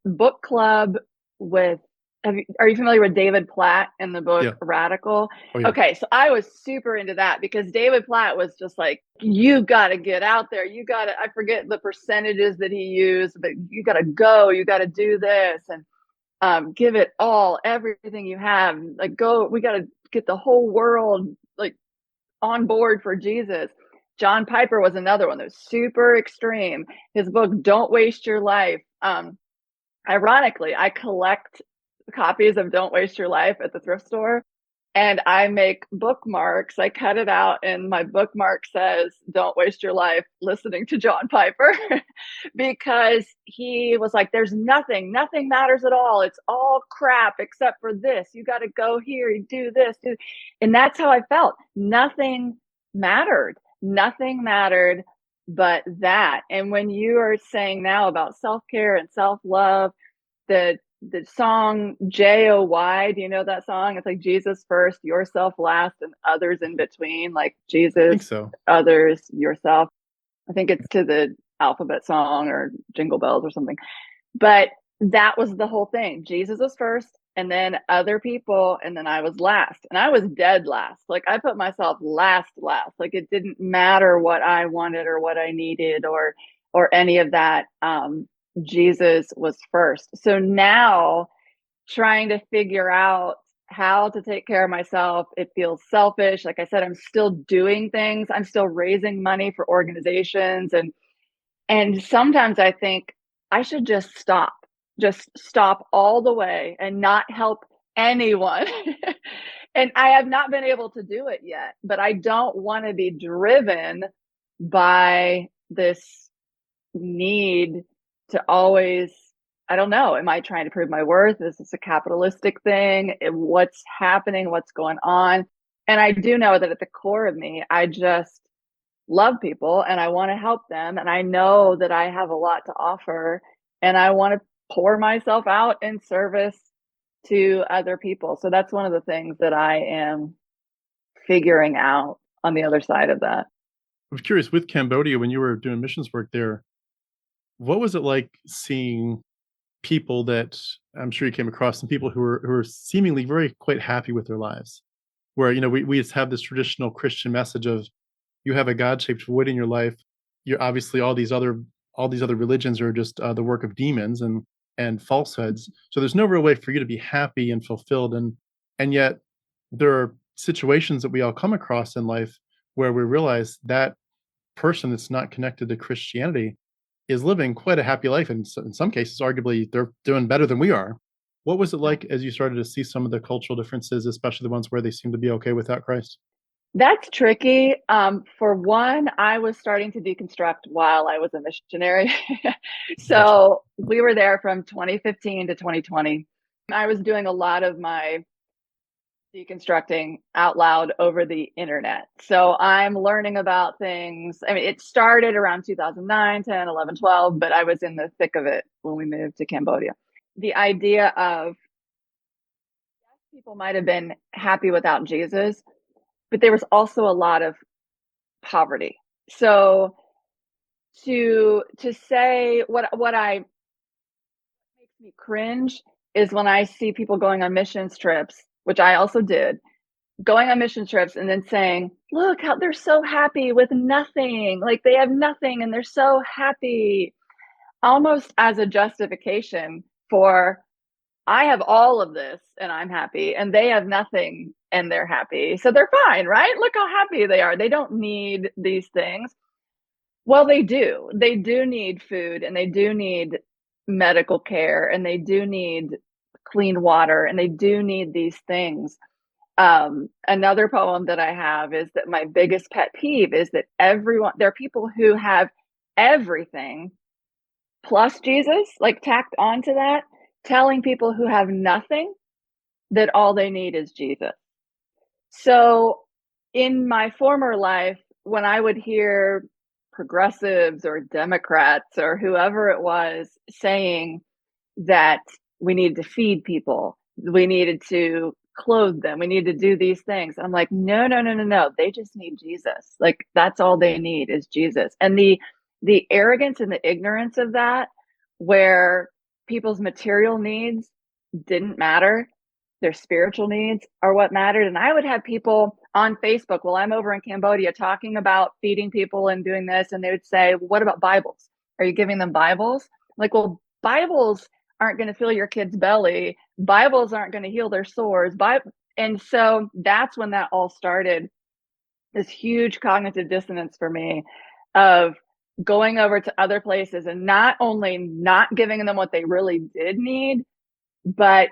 book club with, are you familiar with David Platt and the book Yeah. Radical? Oh yeah. Okay, so I was super into that because David Platt was just like, you got to get out there. You got to, I forget the percentages that he used, but you got to go, you got to do this and give it all, everything you have. Like, go, we got to get the whole world like on board for Jesus. John Piper was another one that was super extreme. His book, Don't Waste Your Life. Ironically, I collect copies of Don't Waste Your Life at the thrift store, and I make bookmarks. I cut it out, and my bookmark says, Don't waste your life listening to John Piper, because he was like, there's nothing matters at all. It's all crap except for this. You got to go here, you do this. And that's how I felt. Nothing mattered. Nothing mattered but that. And when you are saying now about self-care and self-love, the song Joy, do you know that song? It's like Jesus first, yourself last, and others in between. Like I think Jesus, so. others, yourself. I think it's to the alphabet song or Jingle Bells or something. But that was the whole thing. Jesus was first, and then other people, and then I was last. And I was dead last. Like I put myself last. Like it didn't matter what I wanted or what I needed or any of that. Jesus was first. So now trying to figure out how to take care of myself, it feels selfish. Like I said, I'm still doing things. I'm still raising money for organizations, and sometimes I think I should just stop all the way and not help anyone. And I have not been able to do it yet, but I don't want to be driven by this need to always, I don't know, am I trying to prove my worth? Is this a capitalistic thing? What's happening? What's going on? And I do know that at the core of me, I just love people and I want to help them. And I know that I have a lot to offer. and I want to pour myself out in service to other people. So that's one of the things that I am figuring out on the other side of that. I'm curious, with Cambodia, when you were doing missions work there, what was it like seeing people that I'm sure you came across some people who are seemingly very quite happy with their lives? Where, we just have this traditional Christian message of you have a God-shaped void in your life. You're obviously all these other religions are just the work of demons and falsehoods. So there's no real way for you to be happy and fulfilled. And yet there are situations that we all come across in life where we realize that person that's not connected to Christianity is living quite a happy life. And in some cases, arguably, they're doing better than we are. What was it like as you started to see some of the cultural differences, especially the ones where they seem to be okay without Christ? That's tricky. For one, I was starting to deconstruct while I was a missionary. Gotcha. So we were there from 2015 to 2020. I was doing a lot of my deconstructing out loud over the internet. So I'm learning about things. I mean, it started around 2009, 10, 11, 12, but I was in the thick of it when we moved to Cambodia. The idea of people might have been happy without Jesus, but there was also a lot of poverty. So to say what I makes me cringe is when I see people going on missions trips, which I also did, going on mission trips and then saying, "Look how they're so happy with nothing. Like they have nothing and they're so happy." Almost as a justification for I have all of this and I'm happy and they have nothing and they're happy. So they're fine, right? Look how happy they are. They don't need these things. Well, they do. They do need food and they do need medical care and they do need clean water and they do need these things. Another poem that I have is that my biggest pet peeve is that there are people who have everything plus Jesus, like tacked onto that, telling people who have nothing that all they need is Jesus. So in my former life, when I would hear progressives or Democrats or whoever it was saying that we needed to feed people, we needed to clothe them, we need to do these things. I'm like, no, no, no, no, no. They just need Jesus. Like that's all they need is Jesus. And the arrogance and the ignorance of that, where people's material needs didn't matter, their spiritual needs are what mattered. And I would have people on Facebook while I'm over in Cambodia talking about feeding people and doing this, and they would say, well, "What about Bibles? Are you giving them Bibles?" I'm like, well, Bibles aren't going to fill your kid's belly. Bibles aren't going to heal their sores. And so that's when that all started. This huge cognitive dissonance for me of going over to other places and not only not giving them what they really did need, but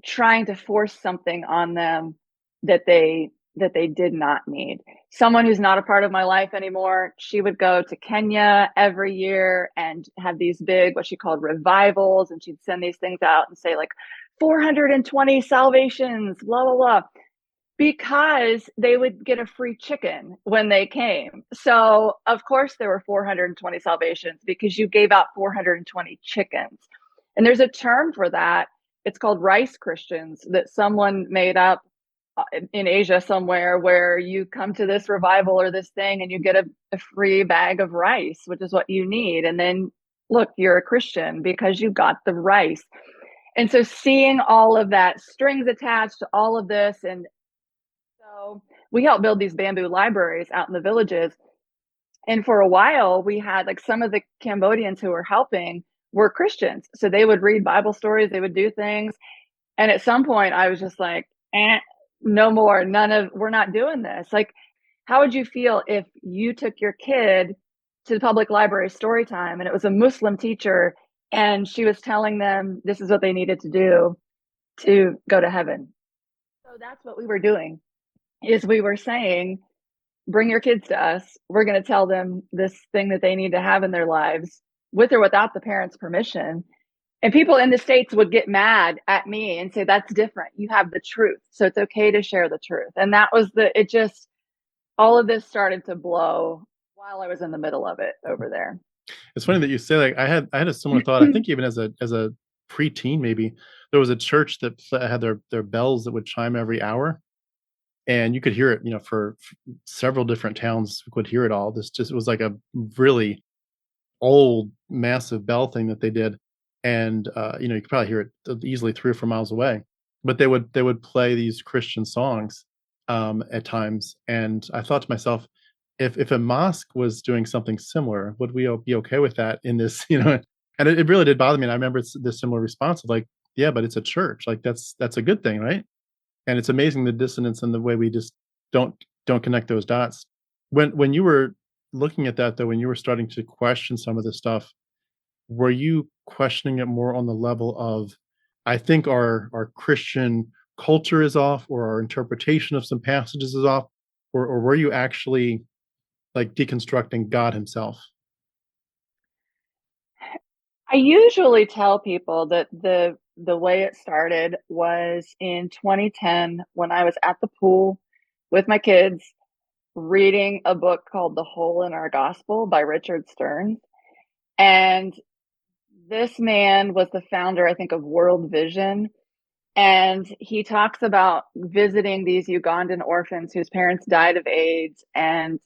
trying to force something on them that they did not need. Someone who's not a part of my life anymore, she would go to Kenya every year and have these big, what she called revivals, and she'd send these things out and say like 420 salvations, blah blah blah, because they would get a free chicken when they came. So of course there were 420 salvations because you gave out 420 chickens. And there's a term for that. It's called rice Christians that someone made up in Asia somewhere, where you come to this revival or this thing and you get a free bag of rice, which is what you need. And then look, you're a Christian because you got the rice. And so seeing all of that strings attached to all of this, and so we helped build these bamboo libraries out in the villages. And for a while, we had like some of the Cambodians who were helping were Christians. So they would read Bible stories, they would do things. And at some point, I was just like, no more, we're not doing this. Like, how would you feel if you took your kid to the public library story time and it was a Muslim teacher and she was telling them this is what they needed to do to go to heaven? So that's what we were doing, is we were saying, bring your kids to us. We're going to tell them this thing that they need to have in their lives with or without the parents' permission. And people in the States would get mad at me and say, that's different. You have the truth. So it's okay to share the truth. And that was it just, all of this started to blow while I was in the middle of it over there. It's funny that you say that. I had a similar thought. I think even as a preteen, maybe there was a church that had their bells that would chime every hour, and you could hear it. For several different towns would hear it all. This just it was like a really old, massive bell thing that they did, and you could probably hear it easily 3 or 4 miles away. But they would play these Christian songs at times, and I thought to myself, if a mosque was doing something similar, would we be okay with that in this? And it really did bother me. And I remember it's the similar response of like, yeah, but it's a church, like that's a good thing, right? And it's amazing the dissonance and the way we just don't don't connect those dots. When you were looking at that though, when you were starting to question some of this stuff, were you questioning it more on the level of, I think our Christian culture is off, or our interpretation of some passages is off, or were you actually like deconstructing God himself? I usually tell people that the way it started was in 2010 when I was at the pool with my kids reading a book called The Hole in Our Gospel by Richard Stearns. And this man was the founder, I think, of World Vision. And he talks about visiting these Ugandan orphans whose parents died of AIDS and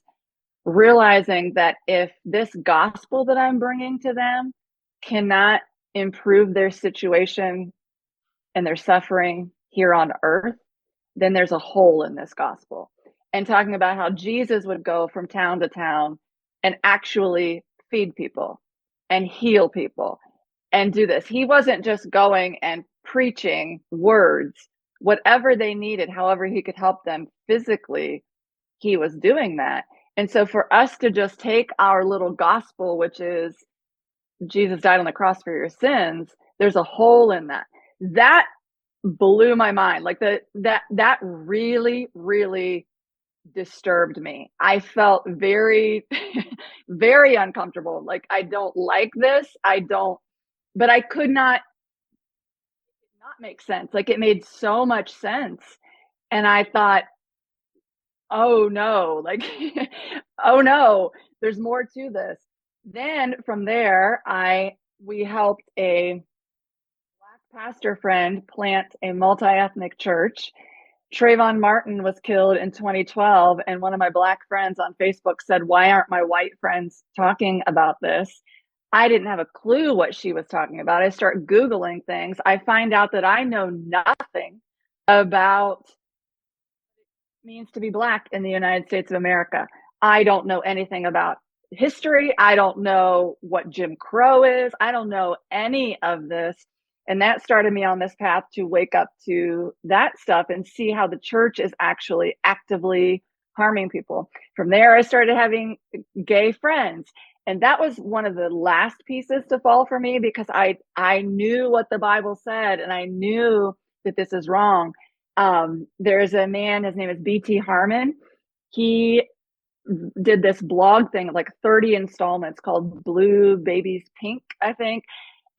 realizing that if this gospel that I'm bringing to them cannot improve their situation and their suffering here on earth, then there's a hole in this gospel. And talking about how Jesus would go from town to town and actually feed people and heal people and do this. He wasn't just going and preaching words, whatever they needed, however he could help them physically, he was doing that. And so for us to just take our little gospel, which is Jesus died on the cross for your sins, there's a hole in that. That blew my mind. Like that really, really disturbed me. I felt very, very uncomfortable. Like, I don't like this. But I could not make sense. Like, it made so much sense. And I thought, oh no, like, oh no, there's more to this. Then from there, we helped a Black pastor friend plant a multi-ethnic church. Trayvon Martin was killed in 2012, and one of my Black friends on Facebook said, "Why aren't my white friends talking about this?" I didn't have a clue what she was talking about. I start Googling things. I find out that I know nothing about means to be Black in the United States of America. I don't know anything about history. I don't know what Jim Crow is. I don't know any of this. And that started me on this path to wake up to that stuff and see how the church is actually actively harming people. From there, I started having gay friends. And that was one of the last pieces to fall for me, because I knew what the Bible said and I knew that this is wrong. There's a man, his name is B.T. Harmon. He did this blog thing, like 30 installments, called Blue Babies Pink, I think,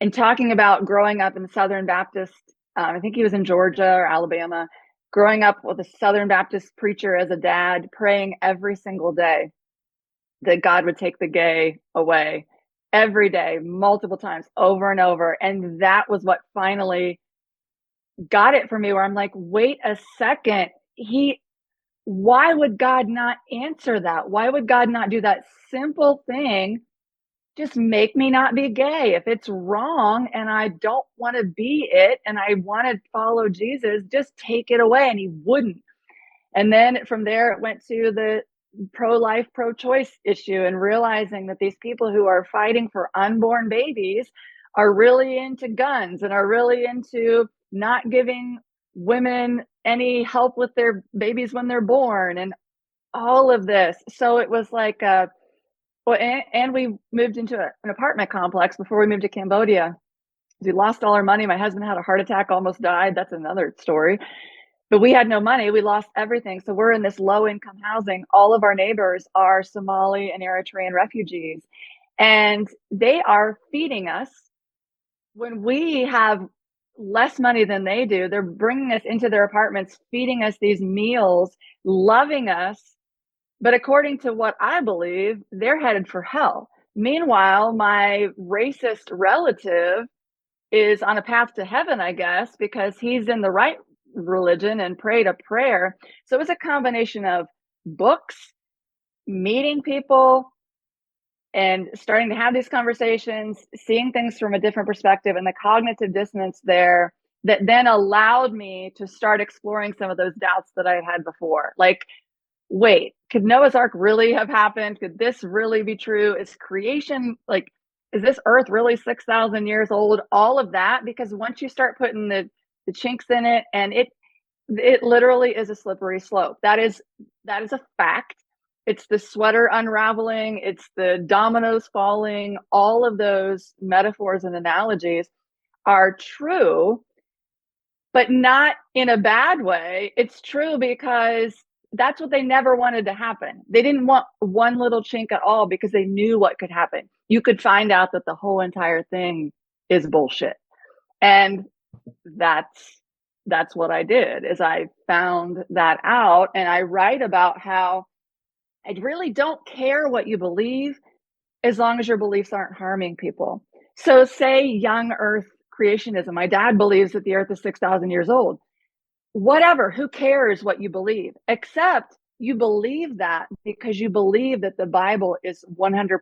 and talking about growing up in the Southern Baptist. I think he was in Georgia or Alabama, growing up with a Southern Baptist preacher as a dad, praying every single day that God would take the gay away, every day, multiple times, over and over. And that was what finally got it for me, where I'm like, wait a second, why would God not answer that? Why would God not do that simple thing? Just make me not be gay. If it's wrong and I don't want to be it and I want to follow Jesus, just take it away. And he wouldn't. And then from there, it went to the pro-life, pro-choice issue, and realizing that these people who are fighting for unborn babies are really into guns and are really into not giving women any help with their babies when they're born and all of this. So it was like, and we moved into an apartment complex before we moved to Cambodia. We lost all our money. My husband had a heart attack, almost died. That's another story. But we had no money. We lost everything. So we're in this low income housing. All of our neighbors are Somali and Eritrean refugees, and they are feeding us when we have less money than they do. They're bringing us into their apartments, feeding us these meals, loving us. But according to what I believe, they're headed for hell. Meanwhile, my racist relative is on a path to heaven, I guess, because he's in the right religion and prayed a prayer. So it was a combination of books, meeting people, and starting to have these conversations, seeing things from a different perspective, and the cognitive dissonance there that then allowed me to start exploring some of those doubts that I had before. Like, wait, could Noah's Ark really have happened? Could this really be true? Is creation, like, is this earth really 6,000 years old? All of that, because once you start putting the chinks in it, and it literally is a slippery slope. That is a fact. It's the sweater unraveling, it's the dominoes falling. All of those metaphors and analogies are true, but not in a bad way. It's true because that's what they never wanted to happen. They didn't want one little chink at all because they knew what could happen. You could find out that the whole entire thing is bullshit. And that's what I did, is I found that out, and I write about how I really don't care what you believe as long as your beliefs aren't harming people. So say young earth creationism. My dad believes that the earth is 6,000 years old. Whatever, who cares what you believe? Except you believe that because you believe that the Bible is 100%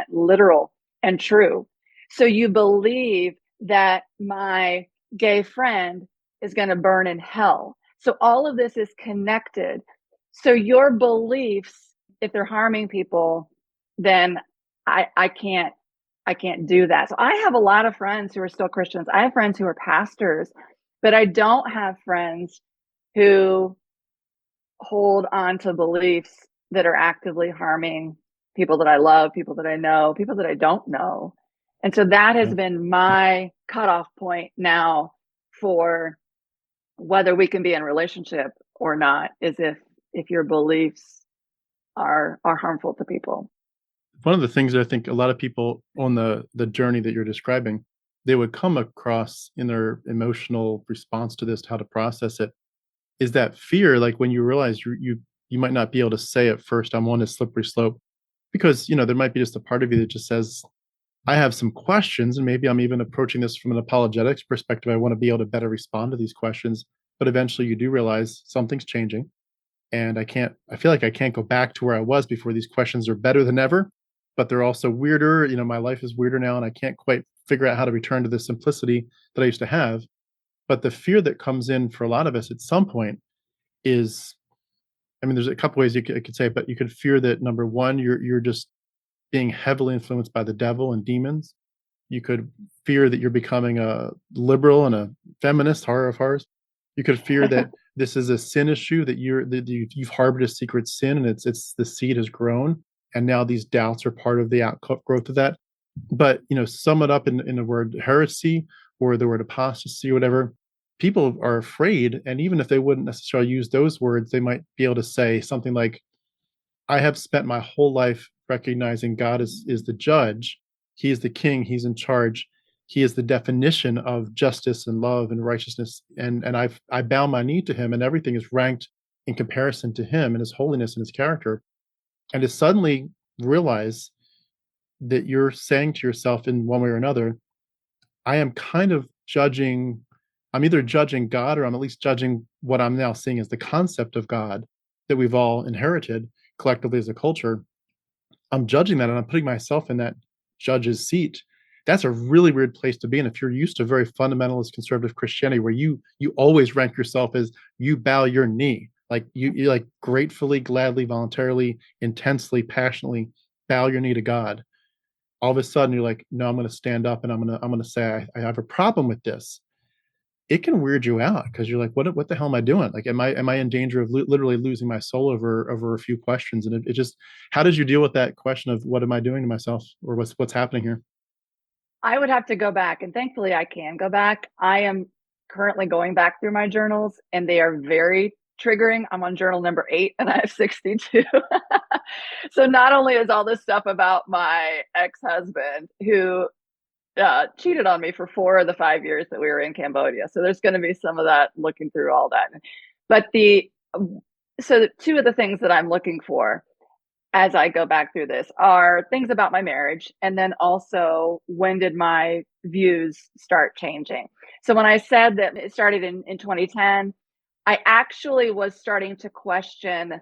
literal and true. So you believe that my gay friend is going to burn in hell. So all of this is connected. So your beliefs, if they're harming people, then I can't do that. So I have a lot of friends who are still Christians. I have friends who are pastors, but I don't have friends who hold on to beliefs that are actively harming people that I love, people that I know, people that I don't know. And so that has been my cutoff point now for whether we can be in relationship or not, is if your beliefs are harmful to people. One of the things that I think a lot of people on the journey that you're describing, they would come across in their emotional response to this, how to process it, is that fear. Like when you realize you might not be able to say at first, I'm on a slippery slope, because there might be just a part of you that just says, I have some questions, and maybe I'm even approaching this from an apologetics perspective. I want to be able to better respond to these questions. But eventually you do realize something's changing, and I feel like I can't go back to where I was before. These questions are better than ever, but they're also weirder. My life is weirder now, and I can't quite figure out how to return to the simplicity that I used to have. But the fear that comes in for a lot of us at some point is, I mean, there's a couple ways I could say, but you could fear that, number one, you're just being heavily influenced by the devil and demons. You could fear that you're becoming a liberal and a feminist, horror of horrors. You could fear that this is a sin issue, that you've harbored a secret sin, and it's the seed has grown, and now these doubts are part of the outgrowth of that. But sum it up in the word heresy or the word apostasy or whatever. People are afraid, and even if they wouldn't necessarily use those words, they might be able to say something like, I have spent my whole life recognizing God is the judge. He is the king. He's in charge. He is the definition of justice and love and righteousness. And I bow my knee to him, and everything is ranked in comparison to him and his holiness and his character. And to suddenly realize that you're saying to yourself in one way or another, I am kind of judging, I'm either judging God, or I'm at least judging what I'm now seeing as the concept of God that we've all inherited collectively as a culture. I'm judging that, and I'm putting myself in that judge's seat. That's a really weird place to be in if you're used to very fundamentalist conservative Christianity, where you always rank yourself as, you bow your knee, like you like gratefully, gladly, voluntarily, intensely, passionately bow your knee to God. All of a sudden you're like, no, I'm going to stand up, and I'm going to say, I have a problem with this. It can weird you out, because you're like, what the hell am I doing? Like, am I in danger of literally losing my soul over a few questions? And it just, how did you deal with that question of, what am I doing to myself, or what's happening here? I would have to go back, and thankfully I can go back. I am currently going back through my journals, and they are very triggering. I'm on journal number 8, and I have 62. So not only is all this stuff about my ex-husband, who cheated on me for 4 of the 5 years that we were in Cambodia. So there's going to be some of that, looking through all that. But so 2 of the things that I'm looking for as I go back through this are things about my marriage. And then also, when did my views start changing? So when I said that it started in 2010, I actually was starting to question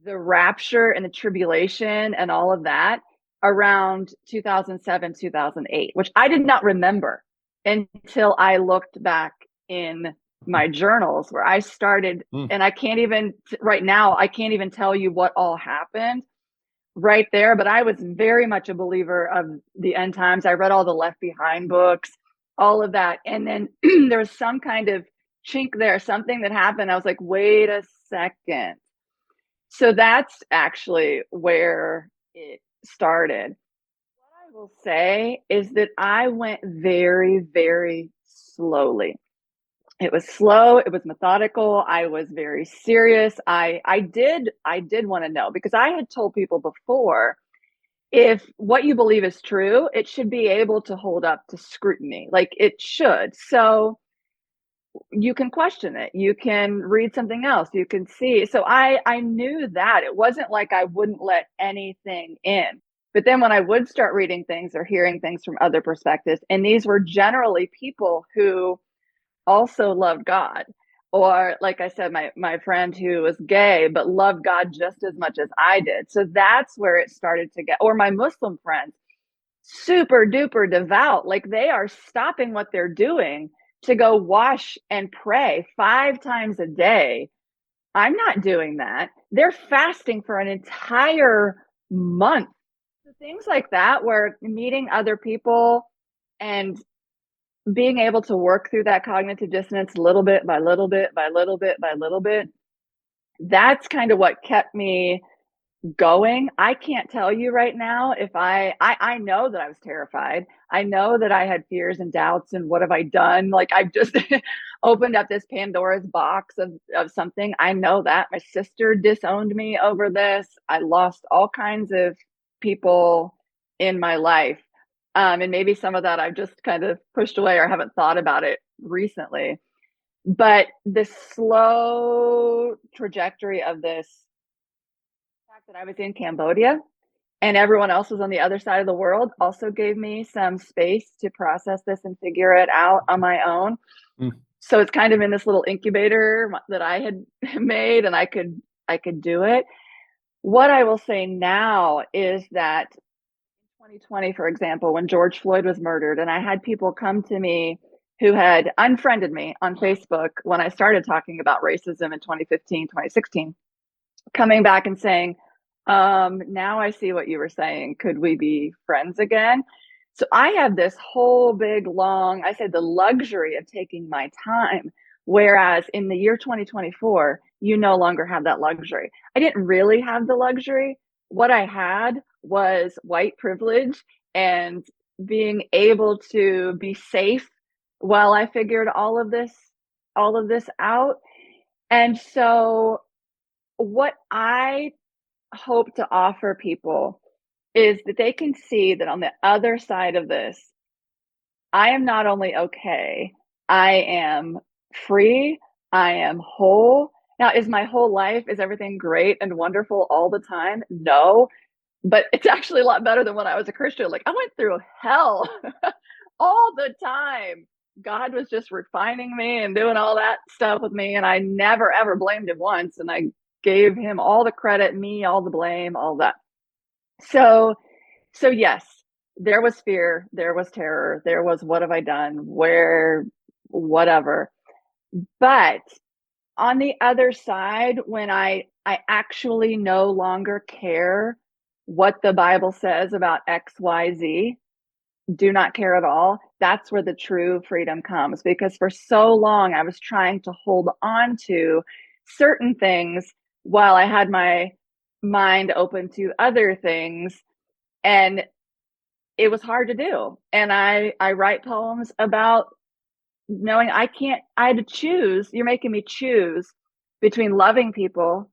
the rapture and the tribulation and all of that around 2007, 2008, which I did not remember until I looked back in my journals where I started. And I can't even, right now, I can't even tell you what all happened right there, but I was very much a believer of the end times. I read all the Left Behind books, all of that. And then there was some kind of chink there, something that happened. I was like, wait a second. So that's actually where it started. What I will say is that I went very, very slowly. It was slow, it was methodical, I was very serious. I did want to know, because I had told people before, if what you believe is true, it should be able to hold up to scrutiny. Like it should. So you can question it. You can read something else. You can see. So I knew that. It wasn't like I wouldn't let anything in. But then when I would start reading things or hearing things from other perspectives, and these were generally people who also loved God. Or like I said, my friend who was gay, but loved God just as much as I did. So that's where it started to get, or my Muslim friends, super duper devout. Like they are stopping what they're doing to go wash and pray 5 times a day. I'm not doing that. They're fasting for an entire month. So things like that, where meeting other people and being able to work through that cognitive dissonance little bit by little bit by little bit by little bit, that's kind of what kept me going. I can't tell you right now if I know that I was terrified. I know that I had fears and doubts and what have I done? Like I've just opened up this Pandora's box of something. I know that my sister disowned me over this. I lost all kinds of people in my life. And maybe some of that I've just kind of pushed away or haven't thought about it recently. But the slow trajectory of this, the fact that I was in Cambodia and everyone else was on the other side of the world, also gave me some space to process this and figure it out on my own. So it's kind of in this little incubator that I had made, and I could do it. What I will say now is that 2020, for example, when George Floyd was murdered, and I had people come to me who had unfriended me on Facebook when I started talking about racism in 2015, 2016, coming back and saying, now I see what you were saying. Could we be friends again? So I have this whole big, long, I said the luxury of taking my time. Whereas in the year 2024, you no longer have that luxury. I didn't really have the luxury. What I had was white privilege and being able to be safe while I figured all of this out. And so what I hope to offer people is that they can see that on the other side of this, I am not only okay, I am free, I am whole. Now, is my whole life, is everything great and wonderful all the time? No, but it's actually a lot better than when I was a Christian. Like I went through hell all the time. God was just refining me and doing all that stuff with me. And I never, ever blamed him once. And I gave him all the credit, me, all the blame, all that. So yes, there was fear, there was terror, there was what have I done, where, whatever. But on the other side, when I actually no longer care what the Bible says about XYZ, do not care at all, that's where the true freedom comes. Because for so long, I was trying to hold on to certain things while I had my mind open to other things. And it was hard to do. And I write poems about knowing I had to choose. You're making me choose between loving people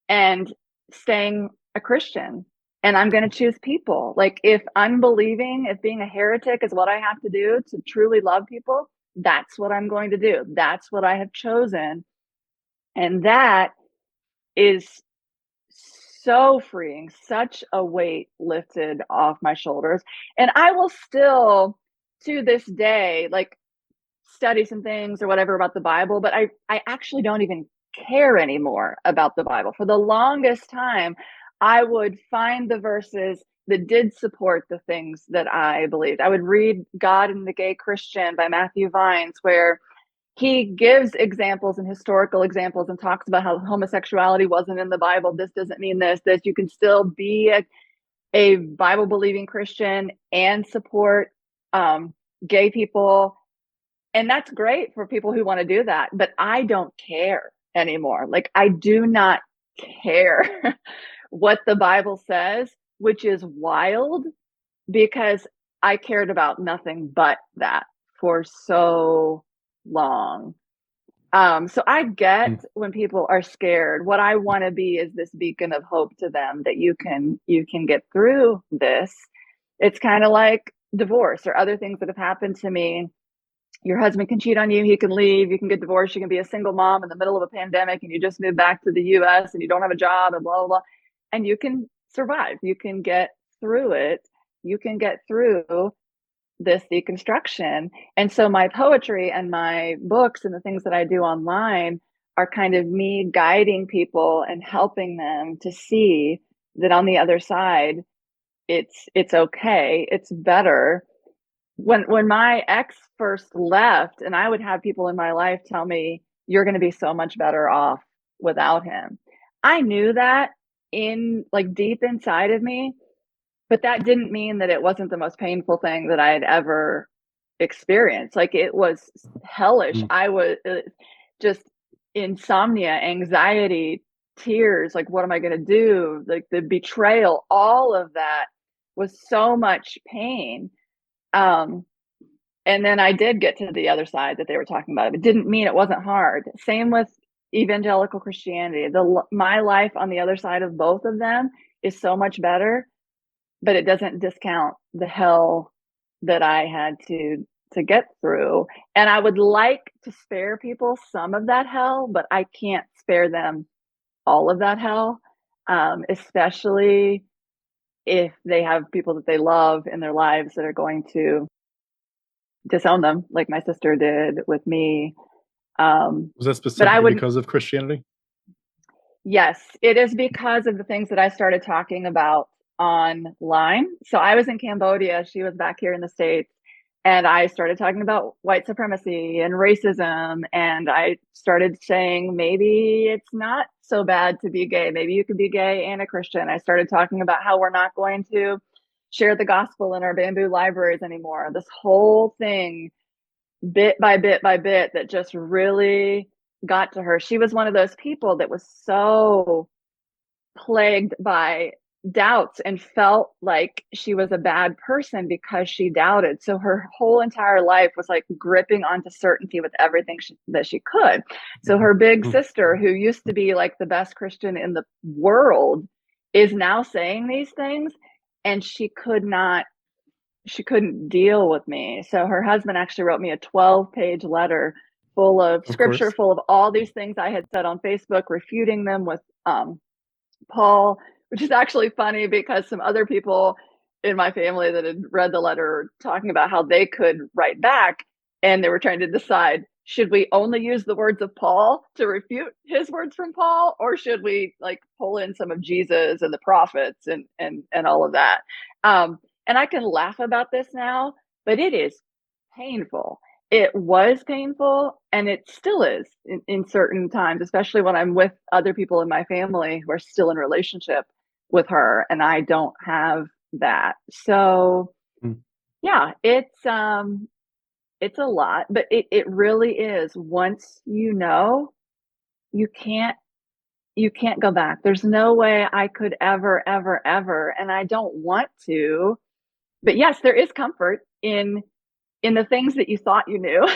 and staying a Christian. And I'm going to choose people. Like if unbelieving, if being a heretic is what I have to do to truly love people, that's what I'm going to do. That's what I have chosen. And that is so freeing, such a weight lifted off my shoulders. And I will still, to this day, like study some things or whatever about the Bible, but I actually don't even care anymore about the Bible. For the longest time, I would find the verses that did support the things that I believed. I would read God and the Gay Christian by Matthew Vines, where he gives examples and historical examples and talks about how homosexuality wasn't in the Bible. This doesn't mean this. You can still be a Bible believing Christian and support gay people. And that's great for people who want to do that. But I don't care anymore. Like, I do not care what the Bible says, which is wild, because I cared about nothing but that for so long. So I get when people are scared. What I want to be is this beacon of hope to them, that you can get through this. It's kind of like divorce or other things that have happened to me. Your husband can cheat on you, he can leave, you can get divorced, you can be a single mom in the middle of a pandemic and you just moved back to the US and you don't have a job and blah, blah, blah. And you can survive. You can get through it. You can get through this deconstruction. And so my poetry and my books and the things that I do online are kind of me guiding people and helping them to see that on the other side, it's okay, it's better. When my ex first left, and I would have people in my life tell me, you're going to be so much better off without him. I knew that in like deep inside of me, but that didn't mean that it wasn't the most painful thing that I had ever experienced. Like, it was hellish. I was just insomnia, anxiety, tears. Like, what am I going to do? Like, the betrayal, all of that was so much pain. And then I did get to the other side that they were talking about. It didn't mean it wasn't hard. Same with evangelical Christianity. My life on the other side of both of them is so much better, but it doesn't discount the hell that I had to get through. And I would like to spare people some of that hell, but I can't spare them all of that hell, especially if they have people that they love in their lives that are going to disown them, like my sister did with me. Was that But I specifically wouldn't. because of Christianity? Yes, it is because of the things that I started talking about online. So I was in Cambodia, she was back here in the States, and I started talking about white supremacy and racism. And I started saying, maybe it's not so bad to be gay. Maybe you could be gay and a Christian. I started talking about how we're not going to share the gospel in our bamboo libraries anymore. This whole thing, bit by bit by bit, that just really got to her. She was one of those people that was so plagued by doubts and felt like she was a bad person because she doubted. So her whole entire life was like gripping onto certainty with everything that she could. So her big sister, who used to be like the best Christian in the world, is now saying these things, and she couldn't deal with me. So her husband actually wrote me a 12-page letter full of scripture, course. full of all these things I had said on Facebook, refuting them with Paul, which is actually funny because some other people in my family that had read the letter were talking about how they could write back, and they were trying to decide, should we only use the words of Paul to refute his words from Paul, or should we like pull in some of Jesus and the prophets and all of that? And I can laugh about this now, but it is painful. It was painful, and it still is in certain times, especially when I'm with other people in my family who are still in relationship with her, and I don't have that. So yeah, it's a lot, but it really is. Once you know, you can't go back. There's no way I could ever, ever, ever, and I don't want to. But yes, there is comfort in the things that you thought you knew.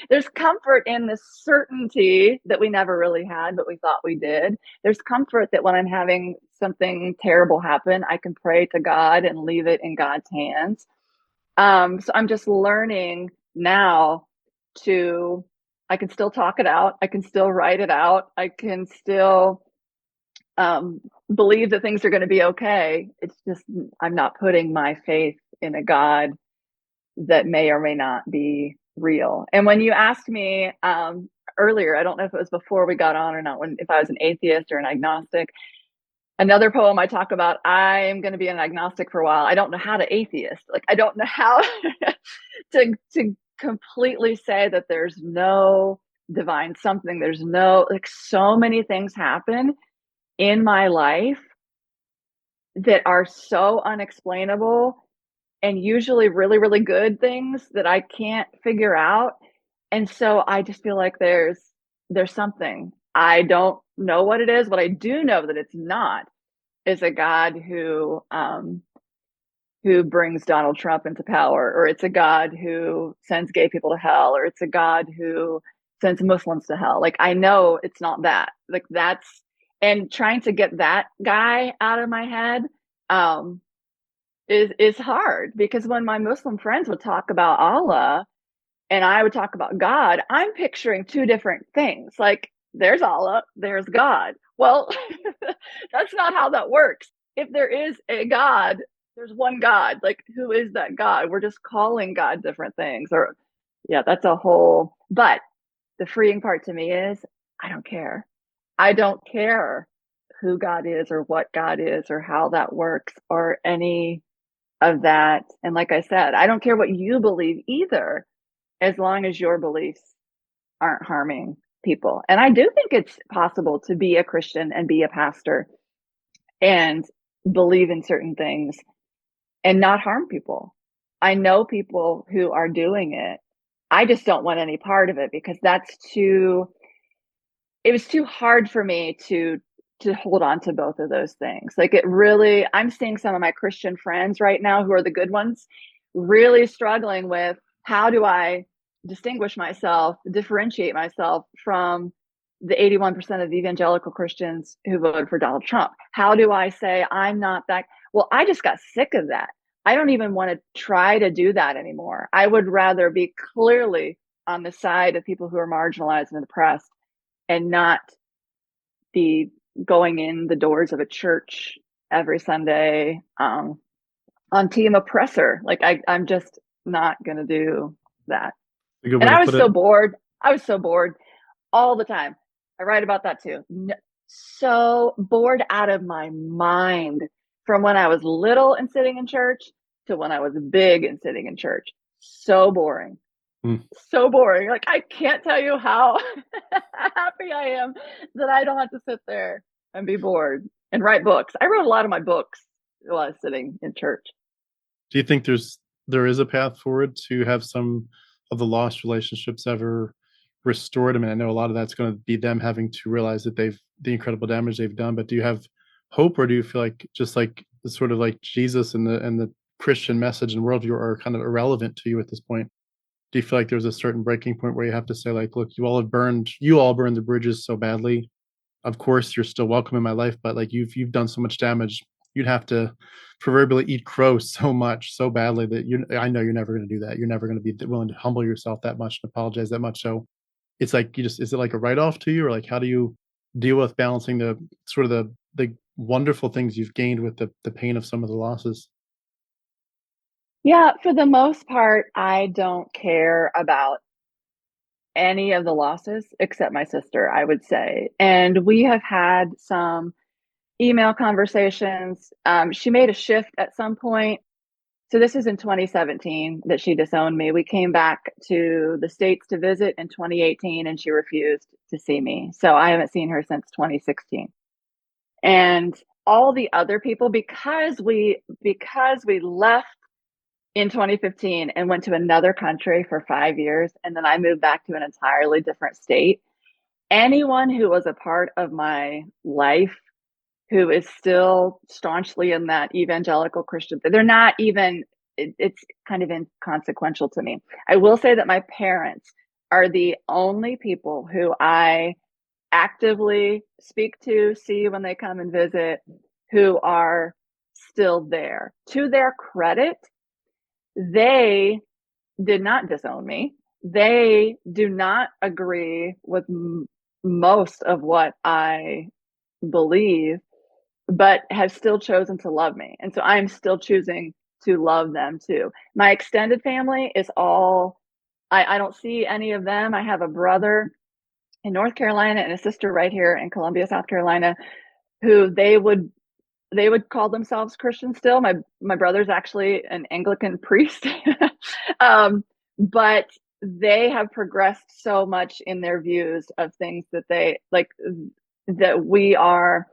There's comfort in the certainty that we never really had, but we thought we did. There's comfort that when I'm having something terrible happen, I can pray to God and leave it in God's hands. So I'm just learning now I can still talk it out. I can still write it out. I can still believe that things are going to be okay. It's just, I'm not putting my faith in a God that may or may not be real. And when you asked me earlier, I don't know if it was before we got on or not, if I was an atheist or an agnostic, another poem I talk about, I'm going to be an agnostic for a while. I don't know how to atheist. Like, I don't know how to completely say that there's no divine something. There's no, like, so many things happen in my life that are so unexplainable, and usually really, really good things that I can't figure out. And so I just feel like there's something. I don't know what it is. What I do know that it's not is a God who brings Donald Trump into power, or it's a God who sends gay people to hell, or it's a God who sends Muslims to hell. Like, I know it's not that. Like, that's, and trying to get that guy out of my head is hard, because when my Muslim friends would talk about Allah and I would talk about God, I'm picturing two different things. Like, there's Allah, there's God. Well, that's not how that works. If there is a God, there's one God. Like, who is that God? We're just calling God different things. Or, yeah, that's a whole. But the freeing part to me is, I don't care. I don't care who God is or what God is or how that works or any of that. And like I said, I don't care what you believe either, as long as your beliefs aren't harming people. And I do think it's possible to be a Christian and be a pastor and believe in certain things and not harm people. I know people who are doing it. I just don't want any part of it, because it was too hard for me to hold on to both of those things. Like, it really, I'm seeing some of my Christian friends right now, who are the good ones, really struggling with, how do I distinguish myself, differentiate myself from the 81% of evangelical Christians who voted for Donald Trump? How do I say I'm not that? Well, I just got sick of that. I don't even want to try to do that anymore. I would rather be clearly on the side of people who are marginalized and oppressed, and not be going in the doors of a church every Sunday on team oppressor. Like, I'm just not going to do that. A good way And to I was put it. so bored. I was so bored all the time. I write about that too. So bored out of my mind, from when I was little and sitting in church to when I was big and sitting in church. So boring. Mm. So boring. Like, I can't tell you how happy I am that I don't have to sit there and be bored and write books. I wrote a lot of my books while I was sitting in church. Do you think there is a path forward to have some of the lost relationships ever restored? I mean, I know a lot of that's gonna be them having to realize that the incredible damage they've done, but do you have hope, or do you feel like, just like the sort of like Jesus and the Christian message and worldview are kind of irrelevant to you at this point? Do you feel like there's a certain breaking point where you have to say, like, "Look, you all burned the bridges so badly. Of course, you're still welcome in my life, but, like, you've done so much damage. You'd have to proverbially eat crow so much, so badly, that I know you're never gonna do that. You're never gonna be willing to humble yourself that much and apologize that much." So, it's like, is it like a write-off to you, or, like, how do you deal with balancing the sort of the wonderful things you've gained with the pain of some of the losses? Yeah, for the most part, I don't care about any of the losses except my sister, I would say. And we have had some email conversations. She made a shift at some point. So this is in 2017 that she disowned me. We came back to the States to visit in 2018, and she refused to see me. So I haven't seen her since 2016. And all the other people, because we left in 2015 and went to another country for 5 years, and then I moved back to an entirely different state. Anyone who was a part of my life who is still staunchly in that evangelical Christian, they're not even, it's kind of inconsequential to me. I will say that my parents are the only people who I actively speak to, see when they come and visit, who are still there. To their credit, they did not disown me. They do not agree with most of what I believe. but have still chosen to love me. And so I'm still choosing to love them too. My extended family is all, I don't see any of them. I have a brother in North Carolina and a sister right here in Columbia, South Carolina, who they would call themselves Christian still. My brother's actually an Anglican priest. But they have progressed so much in their views of things that they like, that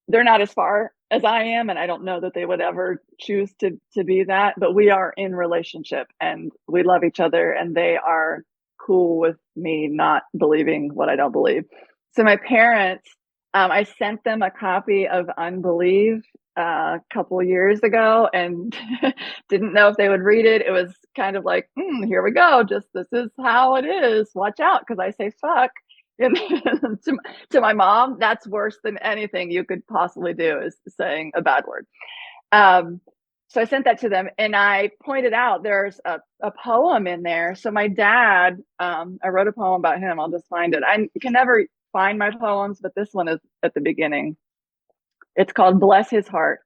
they're not as far as I am, and I don't know that they would ever choose to be that, but we are in relationship and we love each other, and they are cool with me not believing what I don't believe. So my parents, I sent them a copy of Unbelieve a couple of years ago and didn't know if they would read it. It was kind of like, here we go. Just this is how it is. Watch out, because I say fuck. And to my mom, that's worse than anything you could possibly do, is saying a bad word. So I sent that to them, and I pointed out there's a poem in there. So my dad, I wrote a poem about him. I'll just find it. I can never find my poems, but this one is at the beginning. It's called Bless His Heart.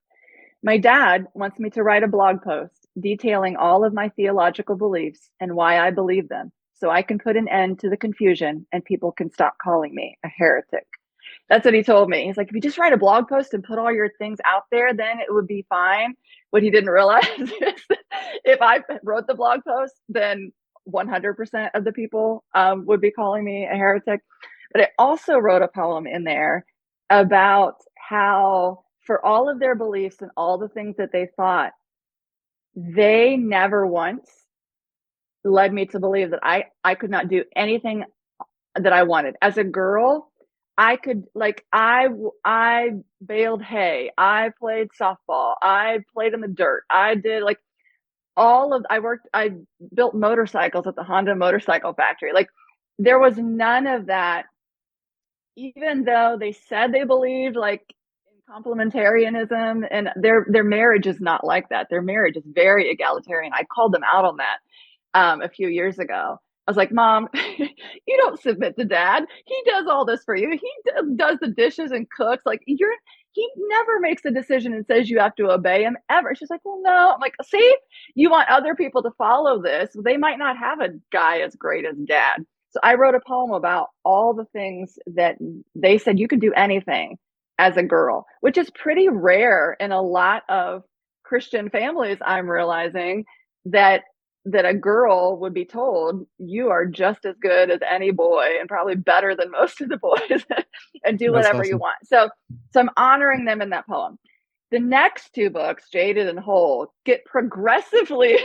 My dad wants me to write a blog post detailing all of my theological beliefs and why I believe them, so I can put an end to the confusion and people can stop calling me a heretic. That's what he told me. He's like, if you just write a blog post and put all your things out there, then it would be fine. What he didn't realize is if I wrote the blog post, then 100% of the people would be calling me a heretic. But I also wrote a poem in there about how, for all of their beliefs and all the things that they thought, they never once led me to believe that I could not do anything that I wanted. As a girl, I could, like, I baled hay, I played softball, I played in the dirt, I did like I built motorcycles at the Honda motorcycle factory. Like, there was none of that, even though they said they believed like in complementarianism, and their marriage is not like that. Their marriage is very egalitarian. I called them out on that a few years ago. I was like, Mom, you don't submit to Dad. He does all this for you. He does the dishes and cooks. Like, he never makes a decision and says you have to obey him ever. She's like, well, no. I'm like, see, you want other people to follow this. They might not have a guy as great as Dad. So I wrote a poem about all the things that they said you could do anything as a girl, which is pretty rare in a lot of Christian families. I'm realizing that a girl would be told you are just as good as any boy and probably better than most of the boys and do That's whatever you awesome. want. So I'm honoring them in that poem. The next two books, Jaded and Whole, get progressively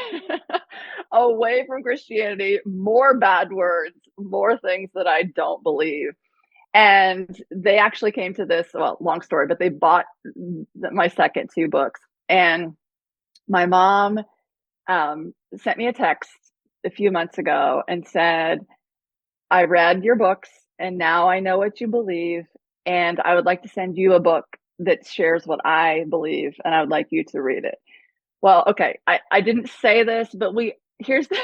away from Christianity, more bad words, more things that I don't believe. And they actually came to this, well, long story, but they bought my second two books. And my mom sent me a text a few months ago and said, I read your books and now I know what you believe. And I would like to send you a book that shares what I believe, and I would like you to read it. Well, okay, I didn't say this, but here's the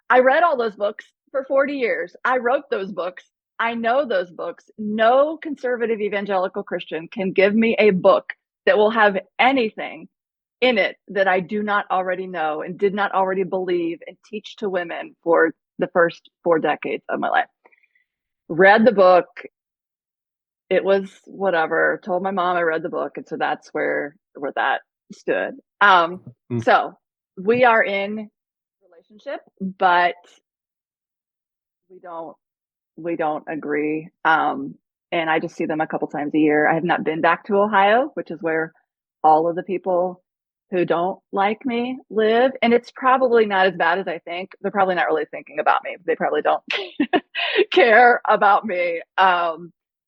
I read all those books for 40 years. I wrote those books. I know those books. No conservative evangelical Christian can give me a book that will have anything in it that I do not already know and did not already believe and teach to women for the first 4 decades of my life. Read the book. It was whatever. Told my mom I read the book, and so that's where that stood. So we are in a relationship, but we don't agree. And I just see them a couple times a year. I have not been back to Ohio, which is where all of the people who don't like me live. And it's probably not as bad as I think. They're probably not really thinking about me. They probably don't care about me.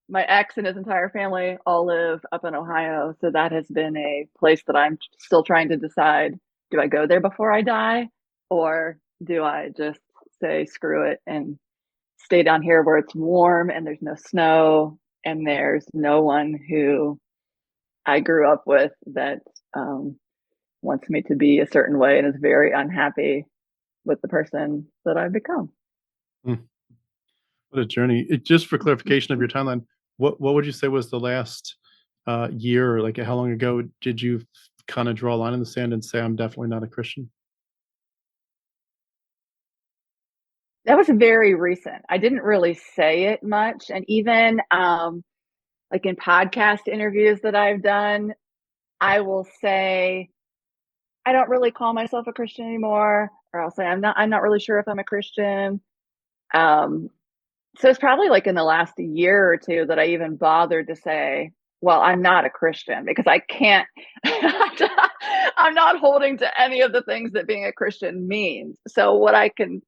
My ex and his entire family all live up in Ohio. So that has been a place that I'm still trying to decide, do I go there before I die? Or do I just say, screw it, and stay down here where it's warm and there's no snow and there's no one who I grew up with that wants me to be a certain way and is very unhappy with the person that I've become. Mm. What a journey. Just for clarification of your timeline, what would you say was the last year, or like how long ago did you kind of draw a line in the sand and say, I'm definitely not a Christian? That was very recent. I didn't really say it much. And even like in podcast interviews that I've done, I will say, I don't really call myself a Christian anymore, or I'll say I'm not really sure if I'm a Christian. Um, so it's probably like in the last year or two that I even bothered to say, well, I'm not a Christian, because I can't, I'm not holding to any of the things that being a Christian means. So the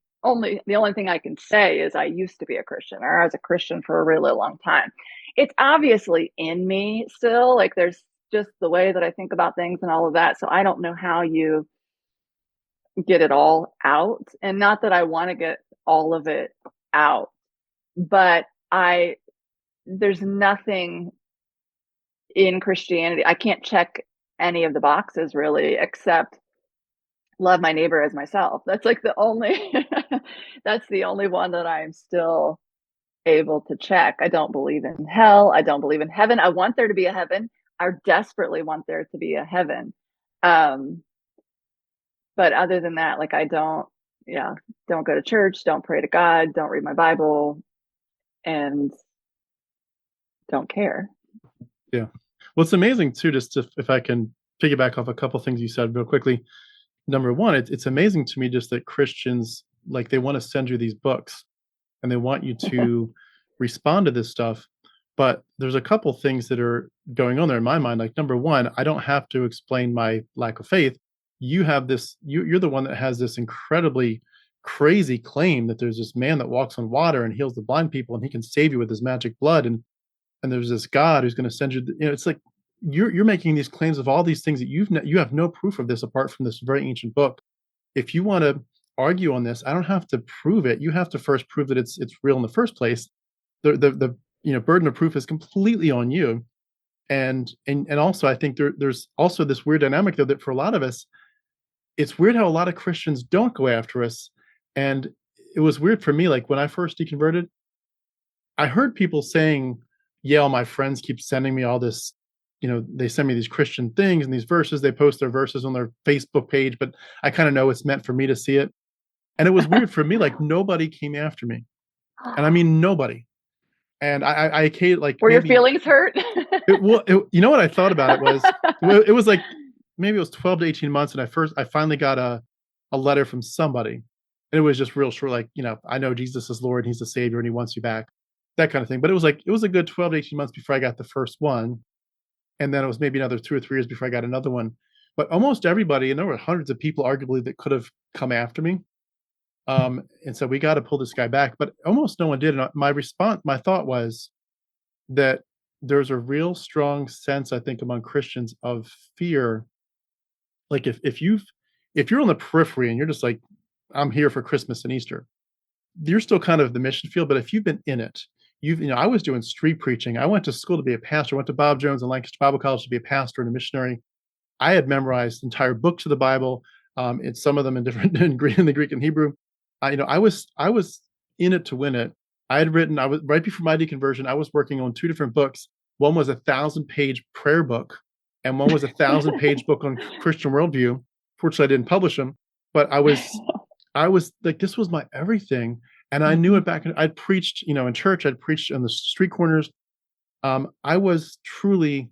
only thing I can say is I used to be a Christian, or I was a Christian for a really long time. It's obviously in me still, like there's just the way that I think about things and all of that. So I don't know how you get it all out. And not that I want to get all of it out, but there's nothing in Christianity. I can't check any of the boxes really, except love my neighbor as myself. That's like the only, that's the only one that I'm still able to check. I don't believe in hell. I don't believe in heaven. I want there to be a heaven. I desperately want there to be a heaven. Um, but other than that, like yeah, don't go to church, don't pray to God, don't read my Bible, and don't care. Yeah. Well, it's amazing too, just if I can piggyback off a couple things you said real quickly. Number one, it's amazing to me just that Christians, like, they want to send you these books and they want you to respond to this stuff. But there's a couple things that are going on there in my mind. Like, number one, I don't have to explain my lack of faith. You have this, you're the one that has this incredibly crazy claim that there's this man that walks on water and heals the blind people and he can save you with his magic blood. And there's this God who's going to send you, it's like you're making these claims of all these things that you have no proof of this apart from this very ancient book. If you want to argue on this, I don't have to prove it. You have to first prove that it's real in the first place. The burden of proof is completely on you. And also I think there's also this weird dynamic though that for a lot of us, it's weird how a lot of Christians don't go after us. And it was weird for me, like when I first deconverted, I heard people saying, yeah, all my friends keep sending me all this, they send me these Christian things and these verses. They post their verses on their Facebook page, but I kind of know it's meant for me to see it. And it was weird for me, like nobody came after me. And I mean, nobody. And I like Were your maybe feelings hurt? you know what I thought about it was, it was like, maybe it was 12 to 18 months. And I finally got a letter from somebody. And it was just real short, like, I know Jesus is Lord, he's the savior and he wants you back, that kind of thing. But it was a good 12 to 18 months before I got the first one. And then it was maybe another 2 or 3 years before I got another one. But almost everybody, and there were hundreds of people arguably that could have come after me, and so we got to pull this guy back. But almost no one did. And my thought was that there's a real strong sense, I think, among Christians of fear. Like if you're on the periphery and you're just like, I'm here for Christmas and Easter, you're still kind of the mission field. But if you've been in it, I was doing street preaching. I went to school to be a pastor. I went to Bob Jones and Lancaster Bible College to be a pastor and a missionary. I had memorized entire books of the Bible, it's some of them in different in the Greek and Hebrew. I was in it to win it. I was right before my deconversion. I was working on 2 different books. One was 1,000-page prayer book, and one was 1,000-page book on Christian worldview. Fortunately, I didn't publish them, but I was like, this was my everything, and I knew it back. I'd preached, in church. I'd preached on the street corners. I was truly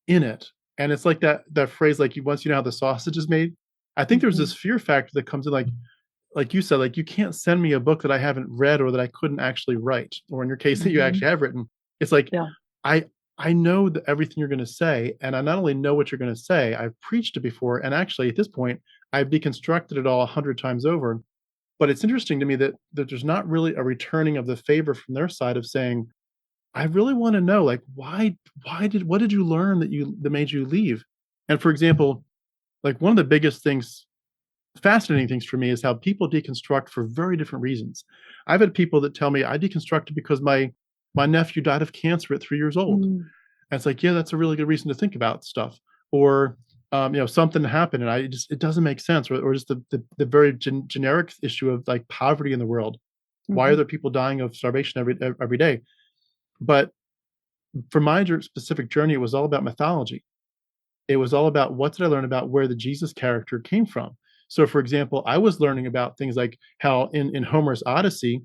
in it. And it's like that phrase, like, once you know how the sausage is made. I think there's this fear factor that comes in, like you said, like, you can't send me a book that I haven't read or that I couldn't actually write, or in your case that you actually have written. It's like, Yeah. I know that everything you're going to say, and I not only know what you're going to say, I've preached it before, and actually at this point, I've deconstructed it all 100 times over. But it's interesting to me that there's not really a returning of the favor from their side of saying, I really want to know, like, what did you learn that made you leave? And for example, like one of the biggest things, fascinating things for me is how people deconstruct for very different reasons. I've had people that tell me I deconstructed because my nephew died of cancer at 3 years old. Mm. And it's like, yeah, that's a really good reason to think about stuff. Or something happened and it doesn't make sense, or just the very generic issue of like poverty in the world. Why are there people dying of starvation every day? But for my specific journey, it was all about mythology. It was all about what did I learn about where the Jesus character came from. So, for example, I was learning about things like how in Homer's Odyssey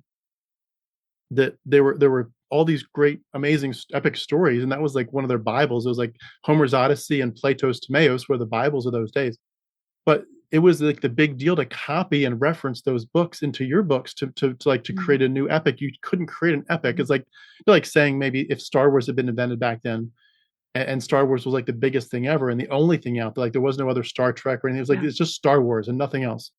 that there were all these great, amazing, epic stories, and that was like one of their Bibles. It was like Homer's Odyssey and Plato's Timaeus were the Bibles of those days. But it was like the big deal to copy and reference those books into your books to like to Mm. create a new epic. You couldn't create an epic. It's like saying maybe if Star Wars had been invented back then, and Star Wars was like the biggest thing ever and the only thing out there. Like there was no other Star Trek or anything. It was like Yeah. it's just Star Wars and nothing else.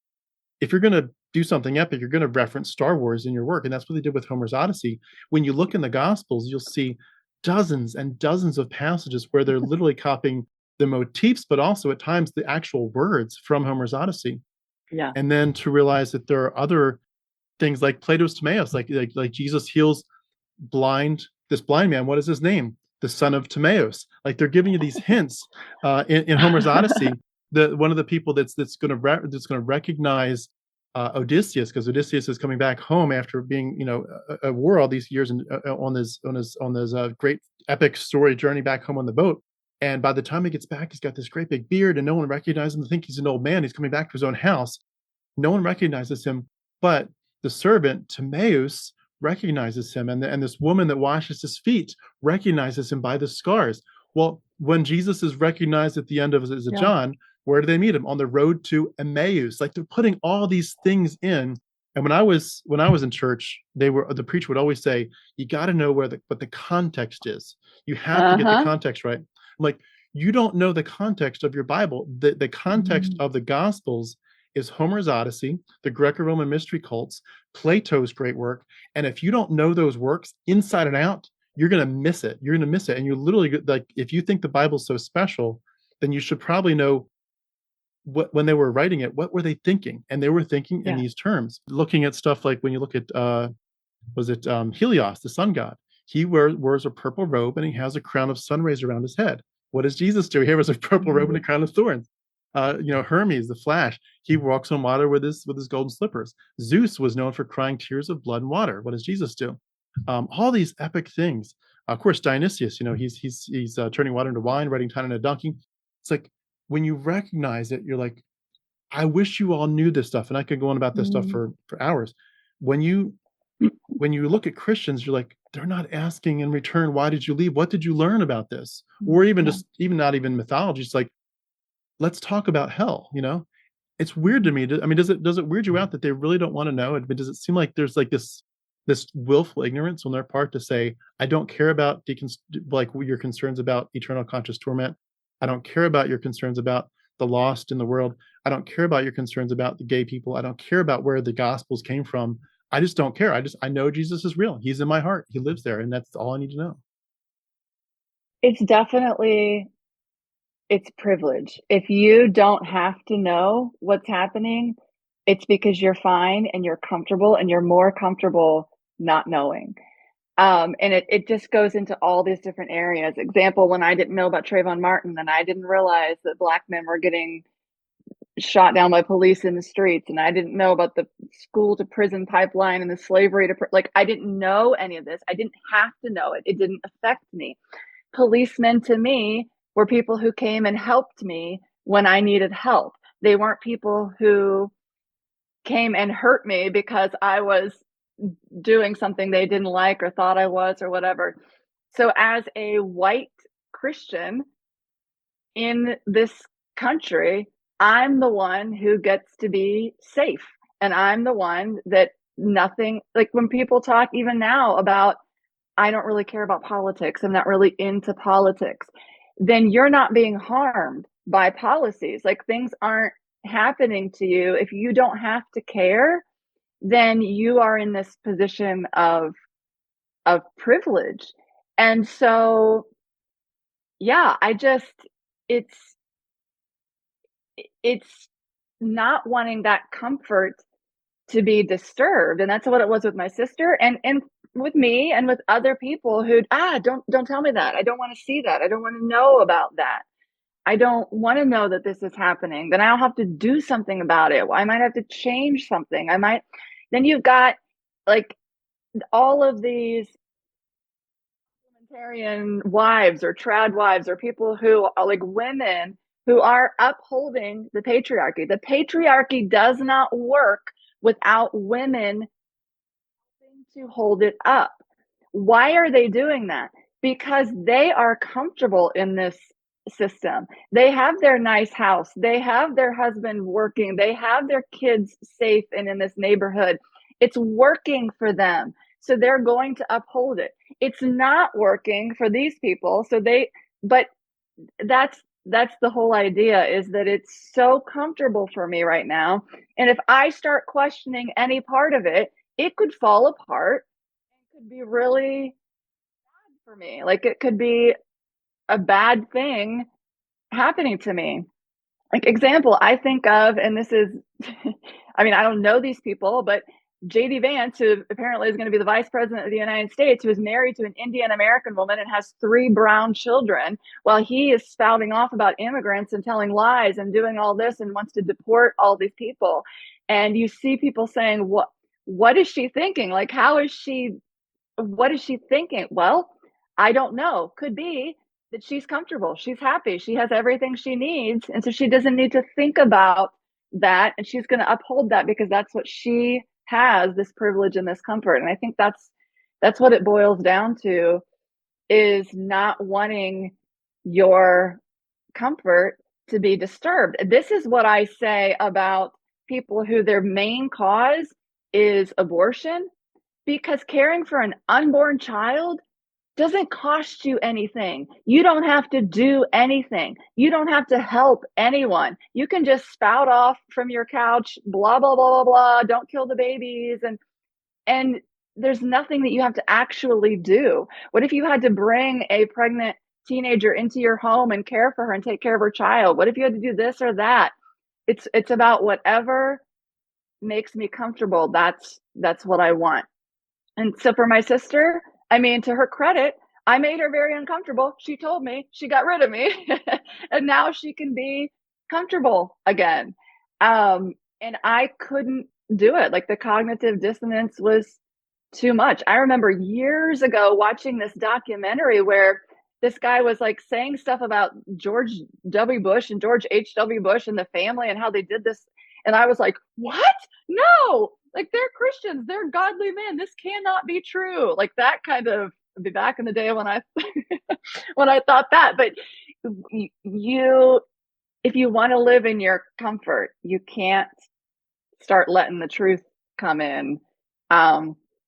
If you're gonna do something epic, you're gonna reference Star Wars in your work, and that's what they did with Homer's Odyssey. When you look in the Gospels, you'll see dozens and dozens of passages where they're literally copying the motifs, but also at times the actual words from Homer's Odyssey. Yeah. And then to realize that there are other things like Plato's Timaeus, like Jesus heals this blind man. What is his name? The son of Timaeus. Like they're giving you these hints in Homer's Odyssey. The one of the people that's going to recognize Odysseus, because Odysseus is coming back home after being at war all these years and on his great epic story journey back home on the boat. And by the time he gets back, he's got this great big beard, and no one recognizes him. They think he's an old man. He's coming back to his own house. No one recognizes him, but the servant Timaeus recognizes him, and this woman that washes his feet recognizes him by the scars. Well, when Jesus is recognized at the end of as a Yeah. John, where do they meet him? On the road to Emmaus. Like they're putting all these things in. And when I was in church, the preacher would always say, "You got to know what the context is. You have to get the Uh-huh. context right." I'm like, you don't know the context of your Bible. The context Mhm. of the Gospels is Homer's Odyssey, the Greco-Roman mystery cults, Plato's great work, and if you don't know those works inside and out, you're gonna miss it. You're gonna miss it, and you literally like if you think the Bible's so special, then you should probably know what when they were writing it, what were they thinking? And they were thinking in Yeah. these terms. Looking at stuff like when you look at was it Helios, the sun god? He wears a purple robe and he has a crown of sun rays around his head. What does Jesus do? He wears a purple robe and a Mhm. crown of thorns. Hermes, the Flash, he walks on water with his golden slippers. Zeus was known for crying tears of blood and water. What does Jesus do? All these epic things. Of course, Dionysius, he's turning water into wine, riding time on a donkey. It's like when you recognize it, you're like, I wish you all knew this stuff, and I could go on about this stuff Mhm. for hours. When you look at Christians, you're like, they're not asking in return, why did you leave? What did you learn about this? Or even Yeah. just even not even mythology. It's like, let's talk about hell. It's weird to Mhm. me. I mean, does it weird you out that they really don't want to know? But does it seem like there's like this willful ignorance on their part to say, I don't care about like your concerns about eternal conscious torment. I don't care about your concerns about the lost in the world. I don't care about your concerns about the gay people. I don't care about where the gospels came from. I just don't care. I know Jesus is real. He's in my heart. He lives there, and that's all I need to know. It's definitely it's privilege. If you don't have to know what's happening, it's because you're fine and you're comfortable and you're more comfortable not knowing. And it just goes into all these different areas. Example, when I didn't know about Trayvon Martin and I didn't realize that black men were getting shot down by police in the streets, and I didn't know about the school to prison pipeline and the slavery to like I didn't know any of this. I didn't have to know it. It didn't affect me. Policemen to me were people who came and helped me when I needed help. They weren't people who came and hurt me because I was doing something they didn't like or thought I was or whatever. So, as a white Christian in this country, I'm the one who gets to be safe. And I'm the one that nothing, like when people talk even now about, I don't really care about politics, I'm not really into politics, then you're not being harmed by policies. Like things aren't happening to you. If you don't have to care, then you are in this position of privilege. And so, yeah, it's it's not wanting that comfort to be disturbed. And that's what it was with my sister and with me and with other people who don't tell me that. I don't want to see that. I don't want to know about that. I don't want to know that this is happening. Then I'll have to do something about it. I might have to change something. Then you've got like all of these vegetarian wives or trad wives or people who are like women who are upholding the patriarchy. The patriarchy does not work without women to hold it up. Why are they doing that? Because they are comfortable in this system. They have their nice house. They have their husband working. They have their kids safe and in this neighborhood. It's working for them. So they're going to uphold it. It's not working for these people. But that's the whole idea, is that it's so comfortable for me right now. And if I start questioning any part of it, it could fall apart. It could be really bad for me. Like it could be a bad thing happening to me. Like example, I think of, and this is, I mean, I don't know these people, but JD Vance, who apparently is going to be the vice president of the United States, who is married to an Indian American woman and has 3 brown children, while he is spouting off about immigrants and telling lies and doing all this and wants to deport all these people. And you see people saying, what is she thinking? Like, what is she thinking? Well, I don't know. Could be that she's comfortable. She's happy. She has everything she needs. And so she doesn't need to think about that. And she's going to uphold that because that's what she has, this privilege and this comfort. And I think that's what it boils down to, is not wanting your comfort to be disturbed. This is what I say about people who their main cause is abortion, because caring for an unborn child doesn't cost you anything. You don't have to do anything. You don't have to help anyone. You can just spout off from your couch, blah, blah, blah, blah, blah, don't kill the babies. And there's nothing that you have to actually do. What if you had to bring a pregnant teenager into your home and care for her and take care of her child? What if you had to do this or that? It's about whatever makes me comfortable. That's what I want. And so for my sister, I mean, to her credit, I made her very uncomfortable. She told me, she got rid of me, and now she can be comfortable again. And I couldn't do it. Like the cognitive dissonance was too much. I remember years ago watching this documentary where this guy was like saying stuff about George W. Bush and George H.W. Bush and the family and how they did this. And I was like, what? No, like they're Christians, they're godly men. This cannot be true. Like that kind of, be back in the day when I when I thought that. But you, if you want to live in your comfort, you can't start letting the truth come in.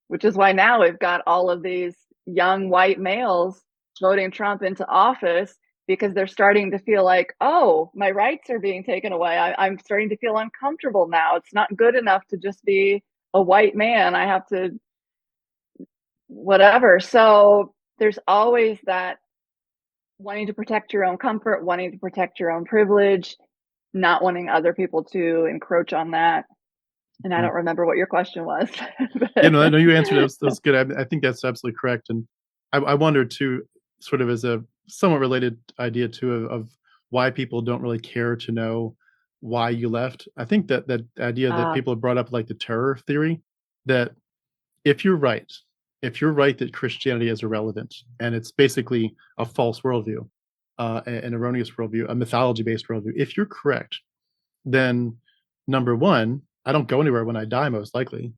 Which is why now we've got all of these young white males voting Trump into office, because they're starting to feel like, oh, my rights are being taken away. I'm starting to feel uncomfortable now. It's not good enough to just be a white man. I have to whatever. So there's always that wanting to protect your own comfort, wanting to protect your own privilege, not wanting other people to encroach on that. And I don't remember what your question was. Yeah, no, I know you answered it. That was good. I think that's absolutely correct. And I wonder too, sort of as a somewhat related idea too, of why people don't really care to know why you left. I think that idea that people have brought up, like the terror theory, that if you're right, if you're right that Christianity is irrelevant and it's basically a false worldview, an erroneous worldview, a mythology-based worldview, if you're correct, then number one, I don't go anywhere when I die, most likely,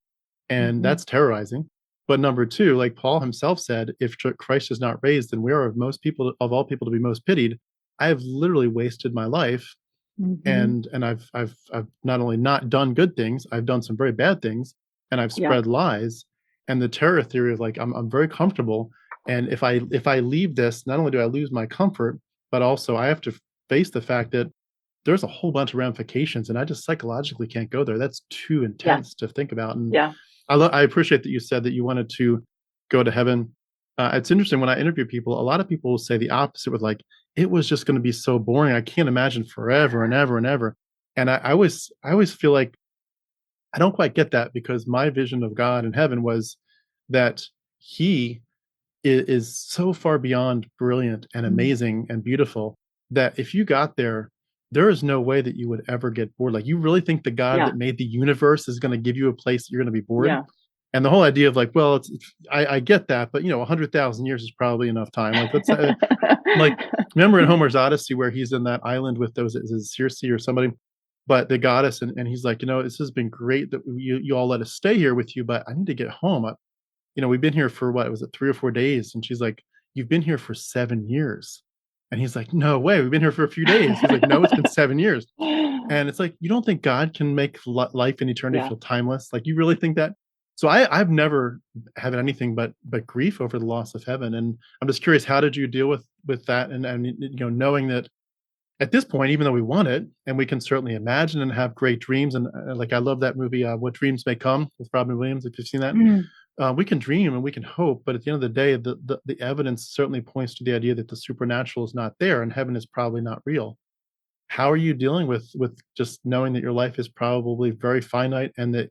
and that's terrorizing. But number two, like Paul himself said, if Christ is not raised, then we are of all people to be most pitied. I have literally wasted my life, and I've not only not done good things, I've done some very bad things, and I've spread lies. And the terror theory of like I'm very comfortable, and if I leave this, not only do I lose my comfort, but also I have to face the fact that there's a whole bunch of ramifications, and I just psychologically can't go there. That's too intense to think about. And I appreciate that you said that you wanted to go to heaven. It's interesting when I interview people, a lot of people will say the opposite, with like, it was just going to be so boring. I can't imagine forever and ever and ever. And I always feel like I don't quite get that, because my vision of God in heaven was that he is so far beyond brilliant and amazing and beautiful that if you got there, there is no way that you would ever get bored. Like, you really think the God that made the universe is going to give you a place that you're going to be bored? And the whole idea of like, well, I get that, but 100,000 years is probably enough time. Like, let's like, remember in Homer's Odyssey where he's in that island with those, is it Circe or somebody, but the goddess, and he's like, this has been great that you all let us stay here with you, but I need to get home. We've been here for what was it, 3 or 4 days? And she's like, you've been here for 7 years. And he's like, no way, we've been here for a few days. He's like, no, it's been 7 years. And it's like, you don't think God can make life and eternity Yeah. feel timeless? Like, you really think that? So I've never had anything but grief over the loss of heaven. And I'm just curious, how did you deal with that? And knowing that at this point, even though we want it, and we can certainly imagine and have great dreams, and like I love that movie, What Dreams May Come with Robin Williams, if you've seen that. Mm. We can dream and we can hope, but at the end of the day, the evidence certainly points to the idea that the supernatural is not there and heaven is probably not real. How are you dealing with just knowing that your life is probably very finite, and that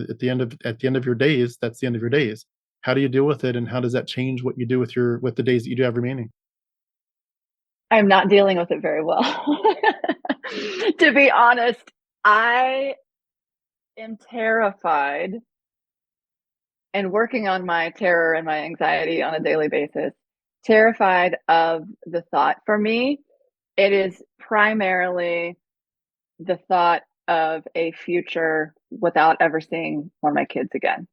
at the end of your days, that's the end of your days? How do you deal with it, and how does that change what you do with the days that you do have remaining? I'm not dealing with it very well. To be honest, I am terrified and working on my terror and my anxiety on a daily basis, terrified of the thought. For me, it is primarily the thought of a future without ever seeing one of my kids again.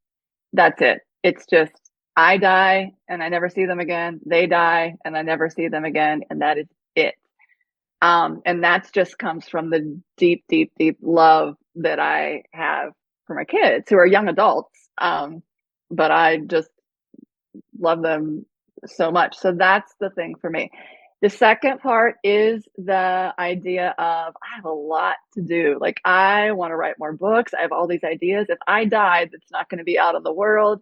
That's it. It's just, I die and I never see them again. They die and I never see them again. And that is it. And that's just comes from the deep, deep, deep love that I have for my kids who are young adults. But I just love them so much. So that's the thing for me. The second part is the idea of I have a lot to do. Like, I want to write more books. I have all these ideas. If I died, it's not going to be out in the world.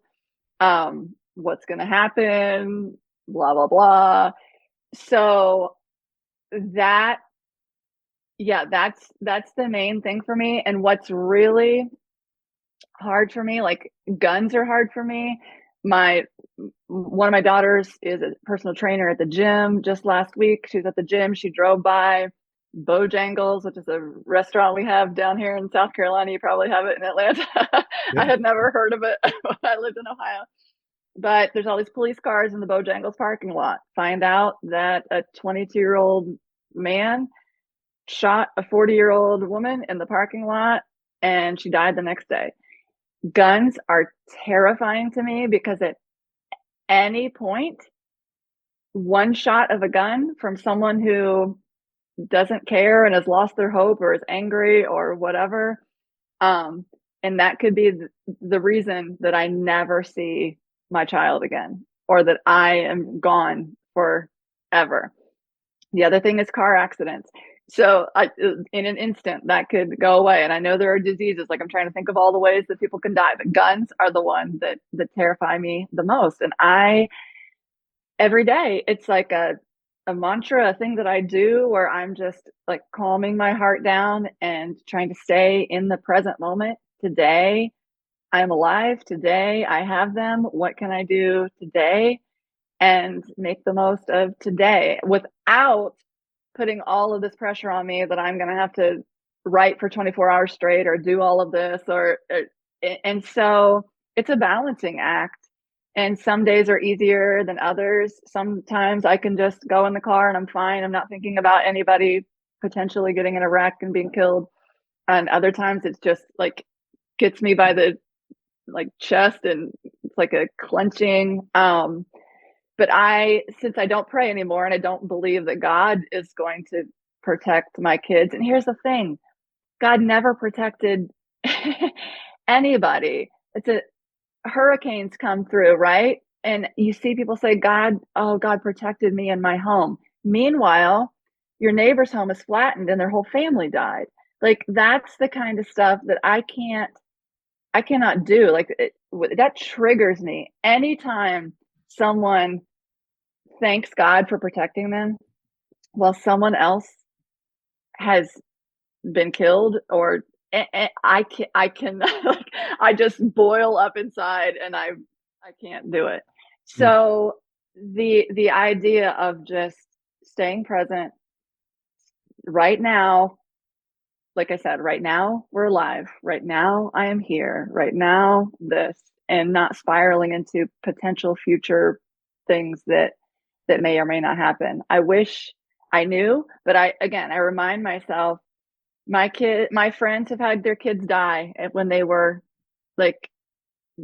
What's going to happen? Blah, blah, blah. So that, yeah, that's the main thing for me. And what's really hard for me, like guns are hard for me. One of my daughters is a personal trainer at the gym. Just last week, she was at the gym. She drove by Bojangles, which is a restaurant we have down here in South Carolina. You probably have it in Atlanta. I Yeah. had never heard of it when I lived in Ohio. But there's all these police cars in the Bojangles parking lot. Find out that a 22-year-old man shot a 40-year-old woman in the parking lot, and she died the next day. Guns are terrifying to me because at any point, one shot of a gun from someone who doesn't care and has lost their hope or is angry or whatever, and that could be the reason that I never see my child again, or that I am gone forever. The other thing is car accidents. So in an instant, that could go away. And I know there are diseases, like I'm trying to think of all the ways that people can die, but guns are the ones that terrify me the most. And every day, it's like a mantra, a thing that I do where I'm just like calming my heart down and trying to stay in the present moment. Today, I am alive. Today, I have them. What can I do today? And make the most of today without putting all of this pressure on me that I'm going to have to write for 24 hours straight or do all of this and so it's a balancing act. And some days are easier than others. Sometimes I can just go in the car and I'm fine. I'm not thinking about anybody potentially getting in a wreck and being killed. And other times it's just like gets me by the like chest and it's like a clenching. But since I don't pray anymore and I don't believe that God is going to protect my kids. And here's the thing, God never protected anybody. Hurricanes come through, right? And you see people say, God protected me in my home. Meanwhile, your neighbor's home is flattened and their whole family died. Like, that's the kind of stuff that I cannot do. Like, that triggers me. Anytime someone thanks God for protecting them while someone else has been killed, or I can like, I just boil up inside and I can't do it. Mm. So the idea of just staying present right now, like I said, right now we're alive, right now I am here, right now this, and not spiraling into potential future things that may or may not happen. I wish I knew, but I remind myself, my friends have had their kids die when they were like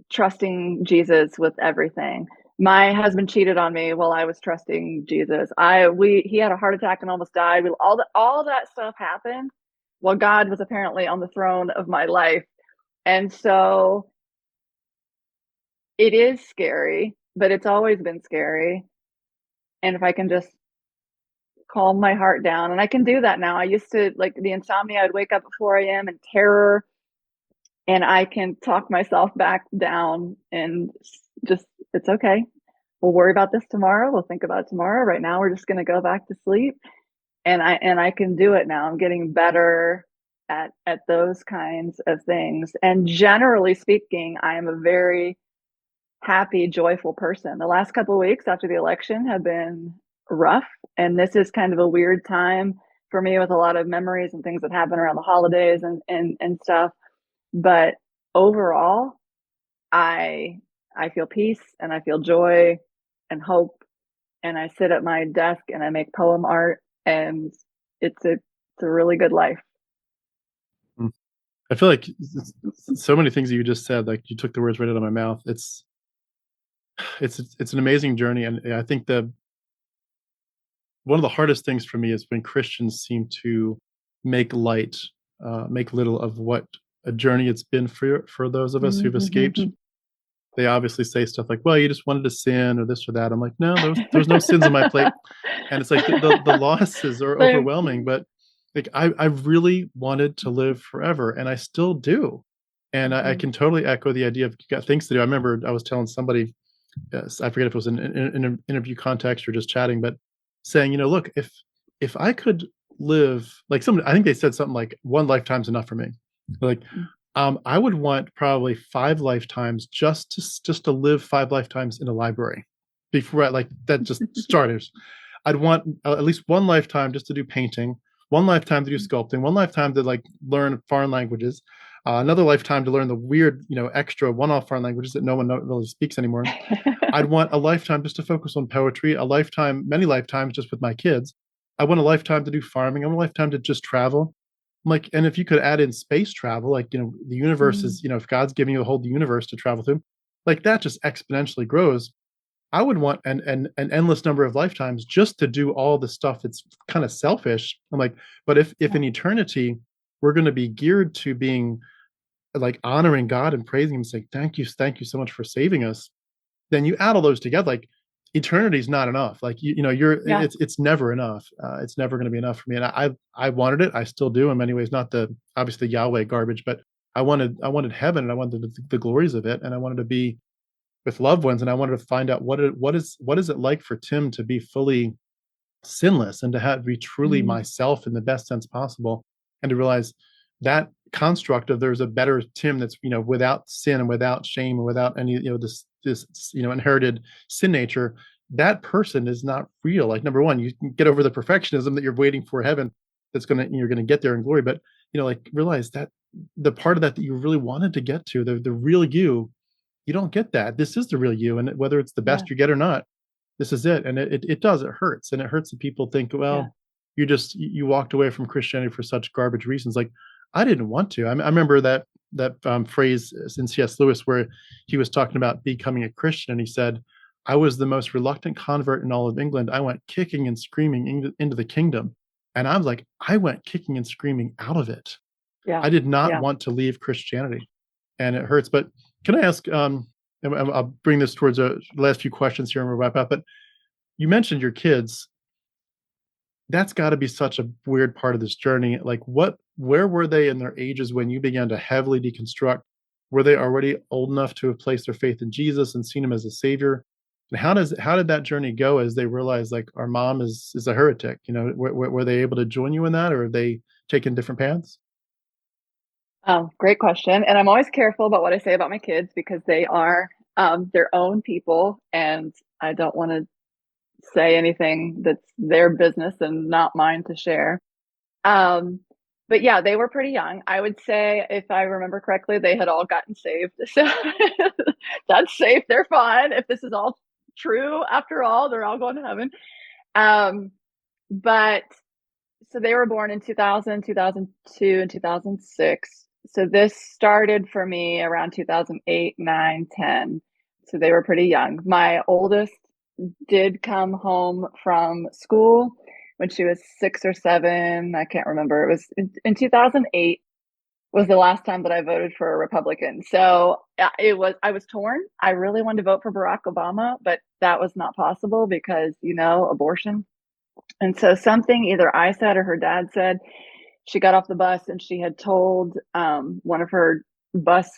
trusting Jesus with everything. My husband cheated on me while I was trusting Jesus. He had a heart attack and almost died. All that stuff happened while God was apparently on the throne of my life. And so it is scary, but it's always been scary. And if I can just calm my heart down, and I can do that now. I used to, like, the insomnia, I'd wake up at 4 a.m. in terror, and I can talk myself back down and just, it's okay. We'll worry about this tomorrow. We'll think about it tomorrow. Right now, we're just going to go back to sleep. And I can do it now. I'm getting better at those kinds of things. And generally speaking, I am a very happy, joyful person. The last couple of weeks after the election have been rough, and this is kind of a weird time for me with a lot of memories and things that happen around the holidays and stuff. But overall, I feel peace and I feel joy and hope, and I sit at my desk and I make poem art, and it's a really good life. I feel like so many things that you just said, like you took the words right out of my mouth. It's an amazing journey, and I think the one of the hardest things for me is when Christians seem to make light, make little of what a journey it's been for those of us who've escaped. They obviously say stuff like, "Well, you just wanted to sin," or this or that. I'm like, "No, there was no sins on my plate," and it's like the losses are overwhelming. But like I really wanted to live forever, and I still do, and I can totally echo the idea of you got things to do. I remember I was telling somebody, I forget if it was in an interview context or just chatting, but saying, look, if I could live like I think they said something like one lifetime's enough for me. Like, I would want probably 5 lifetimes just to live 5 lifetimes in a library before I like that just starters. I'd want at least one lifetime just to do painting, one lifetime to do sculpting, one lifetime to like learn foreign languages, another lifetime to learn the weird, extra one-off foreign languages that no one really speaks anymore. I'd want a lifetime just to focus on poetry, a lifetime, many lifetimes just with my kids. I want a lifetime to do farming. I want a lifetime to just travel. Like, and if you could add in space travel, like, the universe is, if God's giving you the whole universe to travel through, like that just exponentially grows. I would want an endless number of lifetimes just to do all the stuff that's kind of selfish. I'm like, but if in eternity we're going to be geared to being like honoring God and praising Him, saying thank you so much for saving us, then you add all those together. Like eternity is not enough. Like it's never enough. It's never going to be enough for me. And I wanted it. I still do in many ways. Not the obviously Yahweh garbage, but I wanted heaven, and I wanted the glories of it, and I wanted to be with loved ones, and I wanted to find out what is it like for Tim to be fully sinless and to be truly myself in the best sense possible, and to realize that construct of there's a better Tim that's without sin and without shame and without any this inherited sin nature. That person is not real. Like, number one, you can get over the perfectionism that you're waiting for heaven, you're gonna get there in glory, but like realize that the part of that you really wanted to get to, the real you don't get that. This is the real you, and whether it's the best you get or not, this is it. And it does, it hurts, and it hurts that people think, well, you walked away from Christianity for such garbage reasons. Like, I didn't want to. I remember that phrase in C.S. Lewis where he was talking about becoming a Christian, and he said, "I was the most reluctant convert in all of England. I went kicking and screaming into the kingdom." And I was like, I went kicking and screaming out of it. I did not want to leave Christianity, and it hurts. But can I ask, and I'll bring this towards the last few questions here and we'll wrap up, but you mentioned your kids. That's got to be such a weird part of this journey. Like, where were they in their ages when you began to heavily deconstruct? Were they already old enough to have placed their faith in Jesus and seen Him as a savior? And how did that journey go as they realized, like, our mom is a heretic? Were they able to join you in that, or have they taken different paths? Oh, great question. And I'm always careful about what I say about my kids because they are their own people, and I don't want to say anything that's their business and not mine to share. Um, But yeah, they were pretty young. I would say, if I remember correctly, they had all gotten saved. So that's safe. They're fine. If this is all true, after all, they're all going to heaven. Um, but so they were born in 2000, 2002, and 2006. So this started for me around 2008, 9, 10. So they were pretty young. My oldest did come home from school when she was 6 or 7. I can't remember. It was in 2008 was the last time that I voted for a Republican. So I was torn. I really wanted to vote for Barack Obama, but that was not possible because, abortion. And so something either I said or her dad said, she got off the bus and she had told one of her bus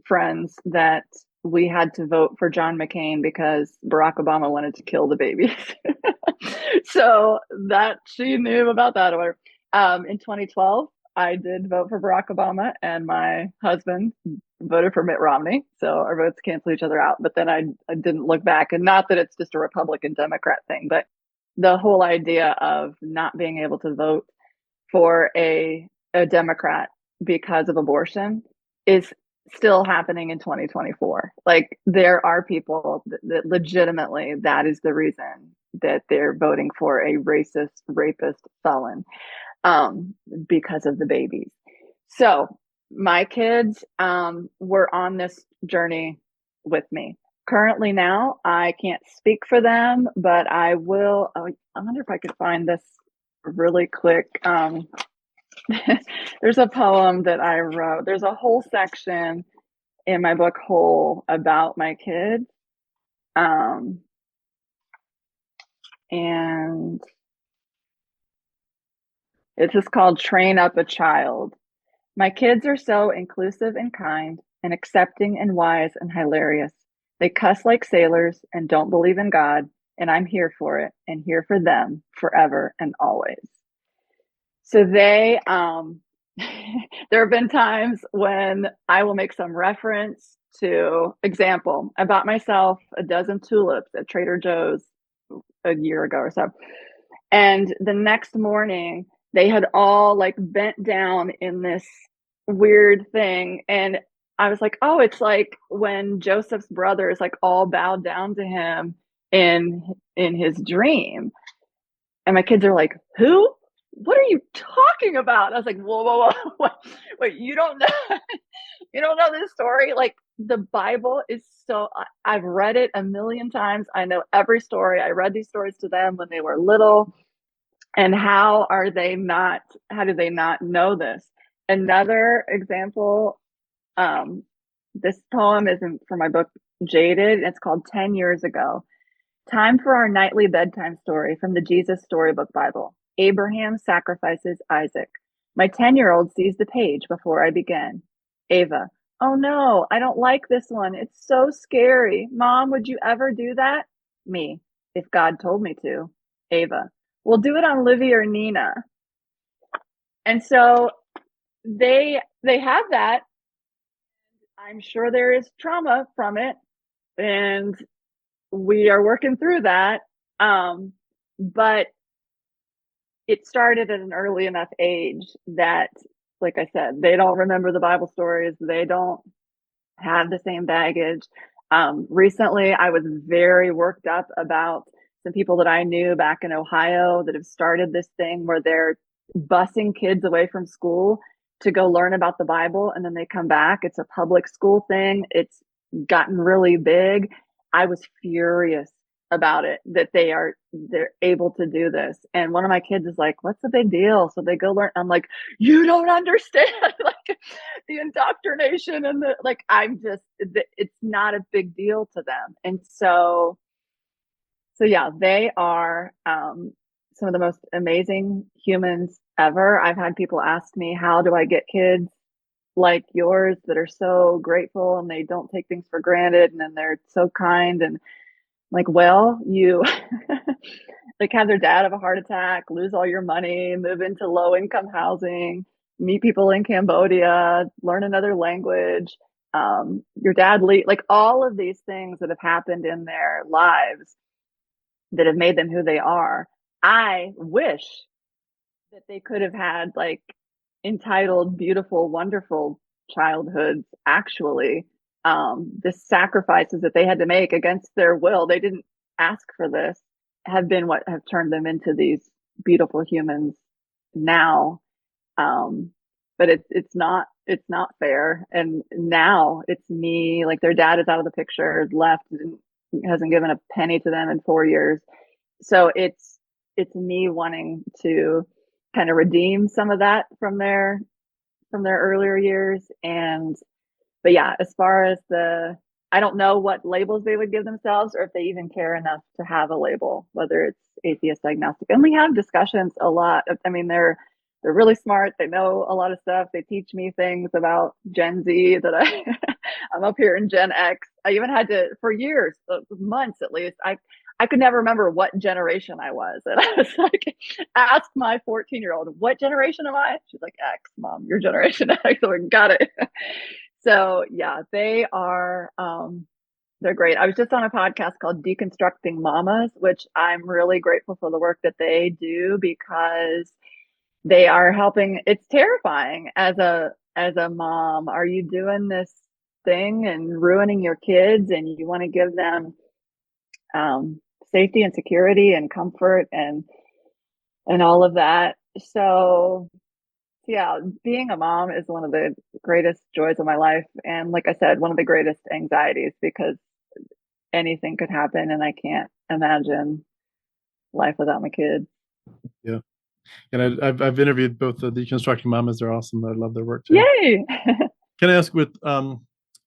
friends that we had to vote for John McCain because Barack Obama wanted to kill the babies. So that she knew about that or whatever. In 2012, I did vote for Barack Obama, and my husband voted for Mitt Romney. So our votes cancel each other out. But then I didn't look back. And not that it's just a Republican Democrat thing, but the whole idea of not being able to vote for a Democrat because of abortion is still happening in 2024. Like, there are people that legitimately, that is the reason that they're voting for a racist, rapist, felon, because of the babies. So my kids were on this journey with me. Currently now, I can't speak for them, but I will. I wonder if I could find this really quick. There's a poem that I wrote. There's a whole section in my book Whole about my kids. And it's just called Train Up a Child. My kids are so inclusive and kind and accepting and wise and hilarious. They cuss like sailors and don't believe in God, and I'm here for it and here for them forever and always. So there have been times when I will make some reference to, example, I bought myself a dozen tulips at Trader Joe's a year ago or so. And the next morning, they had all like bent down in this weird thing. And I was like, oh, it's like when Joseph's brothers like all bowed down to him in his dream. And my kids are like, who? What are you talking about? I was like, whoa, whoa, whoa. Wait, you don't know you don't know this story? Like, the Bible is so, I've read it a million times. I know every story. I read these stories to them when they were little. And how do they not know this? Another example, this poem isn't from my book Jaded. It's called 10 Years Ago. Time for our nightly bedtime story from the Jesus Storybook Bible. Abraham sacrifices Isaac. My 10-year-old sees the page before I begin. Ava, oh no, I don't like this one. It's so scary. Mom, would you ever do that? Me, if God told me to. Ava, we'll do it on Livy or Nina. And so they have that. I'm sure there is trauma from it, and we are working through that. But it started at an early enough age that, like I said, they don't remember the Bible stories. They don't have the same baggage. Recently, I was very worked up about some people that I knew back in Ohio that have started this thing where they're busing kids away from school to go learn about the Bible, and then they come back. It's a public school thing. It's gotten really big. I was furious about it that they're able to do this. And one of my kids is like, what's the big deal? So they go learn. I'm like, you don't understand like the indoctrination and the like. It's not a big deal to them. And so yeah, they are some of the most amazing humans ever. I've had people ask me, how do I get kids like yours that are so grateful and they don't take things for granted, and then they're so kind? And like, well, you like have their dad have a heart attack, lose all your money, move into low income housing, meet people in Cambodia, learn another language, your dad like all of these things that have happened in their lives that have made them who they are. I wish that they could have had like entitled beautiful, wonderful childhoods, actually. The sacrifices that they had to make against their will, they didn't ask for this, have been what have turned them into these beautiful humans now. um but it's not fair, and now it's me, like their dad is out of the picture, left, hasn't given a penny to them in 4 years. So it's me wanting to kind of redeem some of that from their earlier years. And but yeah, as far as I don't know what labels they would give themselves, or if they even care enough to have a label, whether it's atheist, agnostic. And we have discussions a lot. I mean, they're really smart. They know a lot of stuff. They teach me things about Gen Z that I'm up here in Gen X. I even had to, for years, months at least, I could never remember what generation I was. And I was like, ask my 14-year-old, what generation am I? She's like, X, mom, your generation X. So we got it. So yeah, they're great. I was just on a podcast called Deconstructing Mamas, which I'm really grateful for the work that they do, because they are helping. It's terrifying as a mom. Are you doing this thing and ruining your kids, and you want to give them safety and security and comfort and all of that? So yeah, being a mom is one of the greatest joys of my life. And like I said, one of the greatest anxieties, because anything could happen and I can't imagine life without my kids. Yeah. And I've interviewed both the deconstructing mamas. They're awesome. I love their work too. Yay! Can I ask, with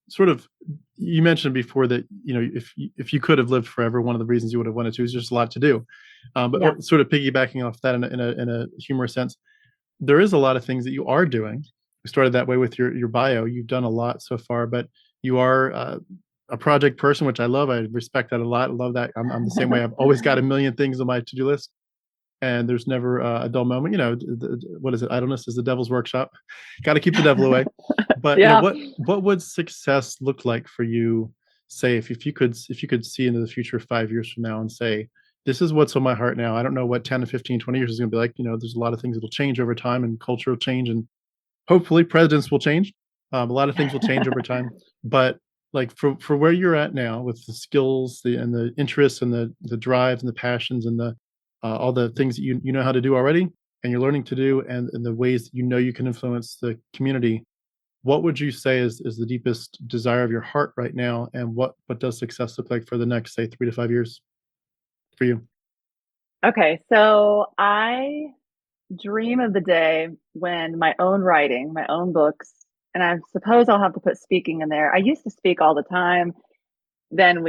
sort of, you mentioned before that, if you could have lived forever, one of the reasons you would have wanted to is just a lot to do. But Yeah. sort of piggybacking off that in a humorous sense, there is a lot of things that you are doing. You started that way with your bio. You've done a lot so far, but you are a project person, which I love. I respect that a lot. I love that. I'm the same way. I've always got a million things on my to-do list, and there's never a dull moment. What is it? Idleness is the devil's workshop. Got to keep the devil away. But Yeah. what would success look like for you? Say, if you could see into the future 5 years from now and say, this is what's on my heart now. I don't know what 10 to 15, 20 years is going to be like. There's a lot of things that'll change over time, and culture will change, and hopefully presidents will change. A lot of things will change over time. But like for where you're at now, with the skills, and the interests, and the drives, and the passions, and the all the things that you know how to do already, and you're learning to do, and the ways that you can influence the community, what would you say is the deepest desire of your heart right now, and what does success look like for the next, say, 3 to 5 years for you? Okay, so I dream of the day when my own writing, my own books, and I suppose I'll have to put speaking in there. I used to speak all the time. Then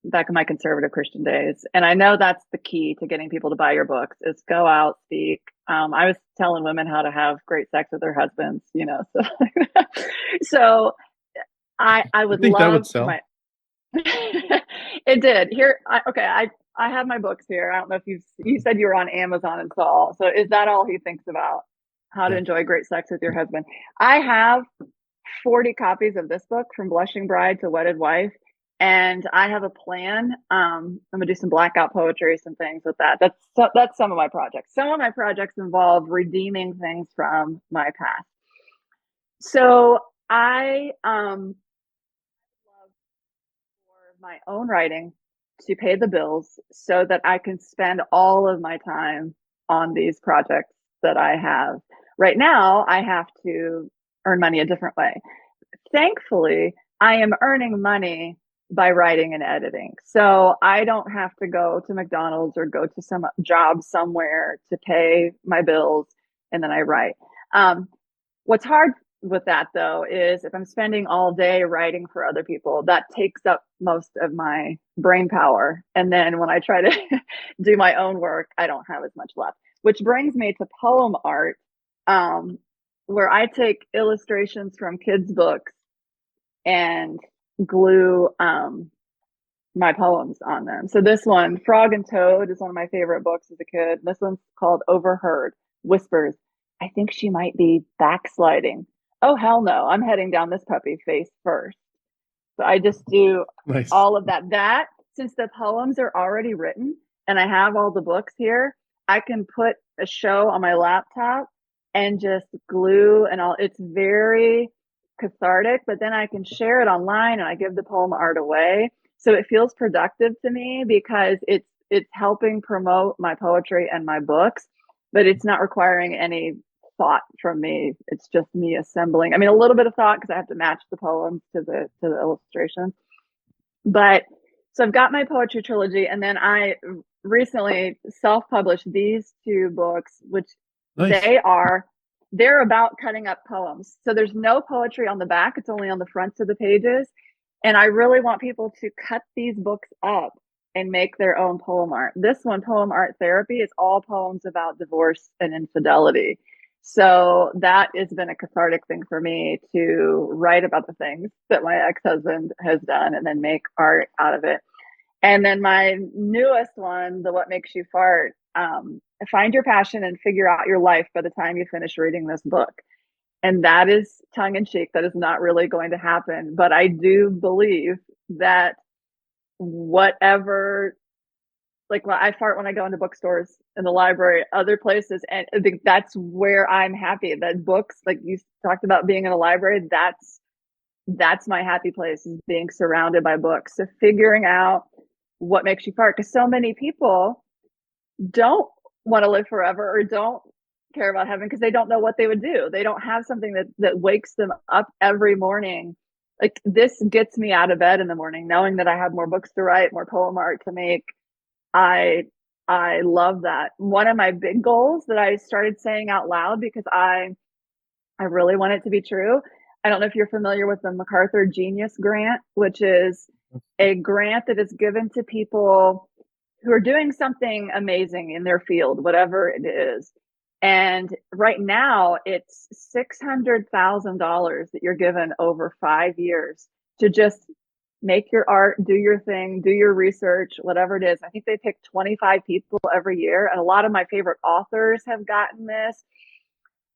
back in my conservative Christian days. And I know that's the key to getting people to buy your books, is go out, speak. I was telling women how to have great sex with their husbands, so so I I would think that would love for sell. my it did. Here, okay, I have my books here. I don't know if you said you were on Amazon and saw. So is that all he thinks about? How to Yeah. enjoy great sex with your husband. I have 40 copies of this book, From Blushing Bride to Wedded Wife. And I have a plan. I'm gonna do some blackout poetry, some things with that. That's some of my projects. Some of my projects involve redeeming things from my past. So I love for my own writing to pay the bills so that I can spend all of my time on these projects that I have. Right now, I have to earn money a different way. Thankfully, I am earning money by writing and editing. So I don't have to go to McDonald's or go to some job somewhere to pay my bills, and then I write. What's hard with that, though, is if I'm spending all day writing for other people, that takes up most of my brain power. And then when I try to do my own work, I don't have as much left. Which brings me to poem art, where I take illustrations from kids' books and glue my poems on them. So this one, Frog and Toad, is one of my favorite books as a kid. This one's called Overheard, Whispers. I think she might be backsliding. Oh, hell no. I'm heading down this puppy face first. So I just do Nice. all of that. Since the poems are already written and I have all the books here, I can put a show on my laptop and just glue and all. It's very cathartic, but then I can share it online and I give the poem art away. So it feels productive to me because it's helping promote my poetry and my books, but it's not requiring any thought from me. It's just me assembling. I mean, a little bit of thought because I have to match the poems to the illustrations. But so I've got my poetry trilogy, and then I recently self-published these two books, which Nice. they're about cutting up poems. So there's no poetry on the back, it's only on the fronts of the pages. And I really want people to cut these books up and make their own poem art. This one, Poem Art Therapy, is all poems about divorce and infidelity. So that has been a cathartic thing for me to write about the things that my ex-husband has done and then make art out of it. And then my newest one, the What Makes You Fart, find your passion and figure out your life by the time you finish reading this book. And that is tongue in cheek. That is not really going to happen. But I do believe that whatever, like I fart when I go into bookstores, in the library, other places, and I think that's where I'm happy. That books, like you talked about being in a library, that's my happy place, is being surrounded by books. So figuring out what makes you fart, because so many people don't want to live forever or don't care about heaven because they don't know what they would do. They don't have something that wakes them up every morning. Like this gets me out of bed in the morning, knowing that I have more books to write, more poem art to make. I love that. One of my big goals that I started saying out loud because I really want it to be true. I don't know if you're familiar with the MacArthur Genius Grant, which is a grant that is given to people who are doing something amazing in their field, whatever it is. And right now it's $600,000 that you're given over 5 years to just make your art, do your thing, do your research, whatever it is. I think they pick 25 people every year. And a lot of my favorite authors have gotten this.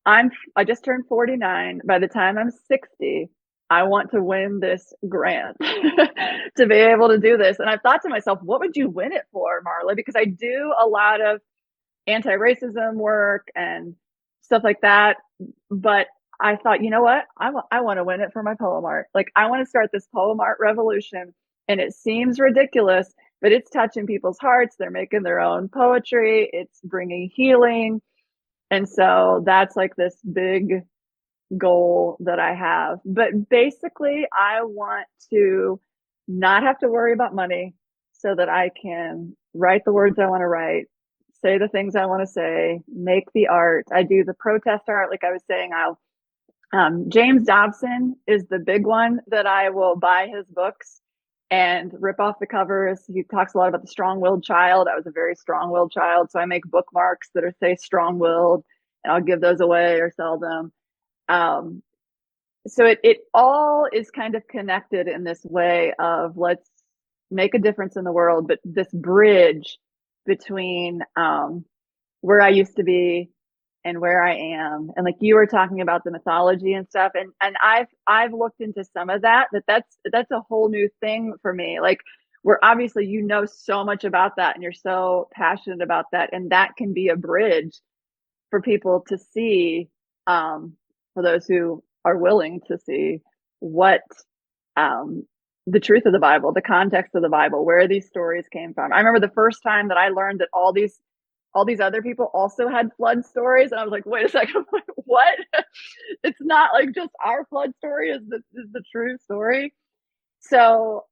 I just turned 49. By the time I'm 60, I want to win this grant to be able to do this. And I've thought to myself, what would you win it for, Marla? Because I do a lot of anti-racism work and stuff like that. But I thought, you know what? I want to win it for my poem art. Like I want to start this poem art revolution. And it seems ridiculous, but it's touching people's hearts. They're making their own poetry. It's bringing healing. And so that's like this big goal that I have. But basically, I want to not have to worry about money so that I can write the words I want to write, say the things I want to say, make the art. I do the protest art, like I was saying. James Dobson is the big one that I will buy his books and rip off the covers. He talks a lot about the strong-willed child. I was a very strong-willed child, so I make bookmarks that are say strong-willed, and I'll give those away or sell them. So it all is kind of connected in this way of let's make a difference in the world, but this bridge between where I used to be and where I am. And like you were talking about the mythology and stuff, and I've looked into some of that's a whole new thing for me. Like where obviously you know so much about that and you're so passionate about that, and that can be a bridge for people to see, for those who are willing to see what the truth of the Bible, the context of the Bible, where these stories came from. I remember the first time that I learned that all these other people also had flood stories, and I was like, wait a second, what? It's not like just our flood story is the true story. So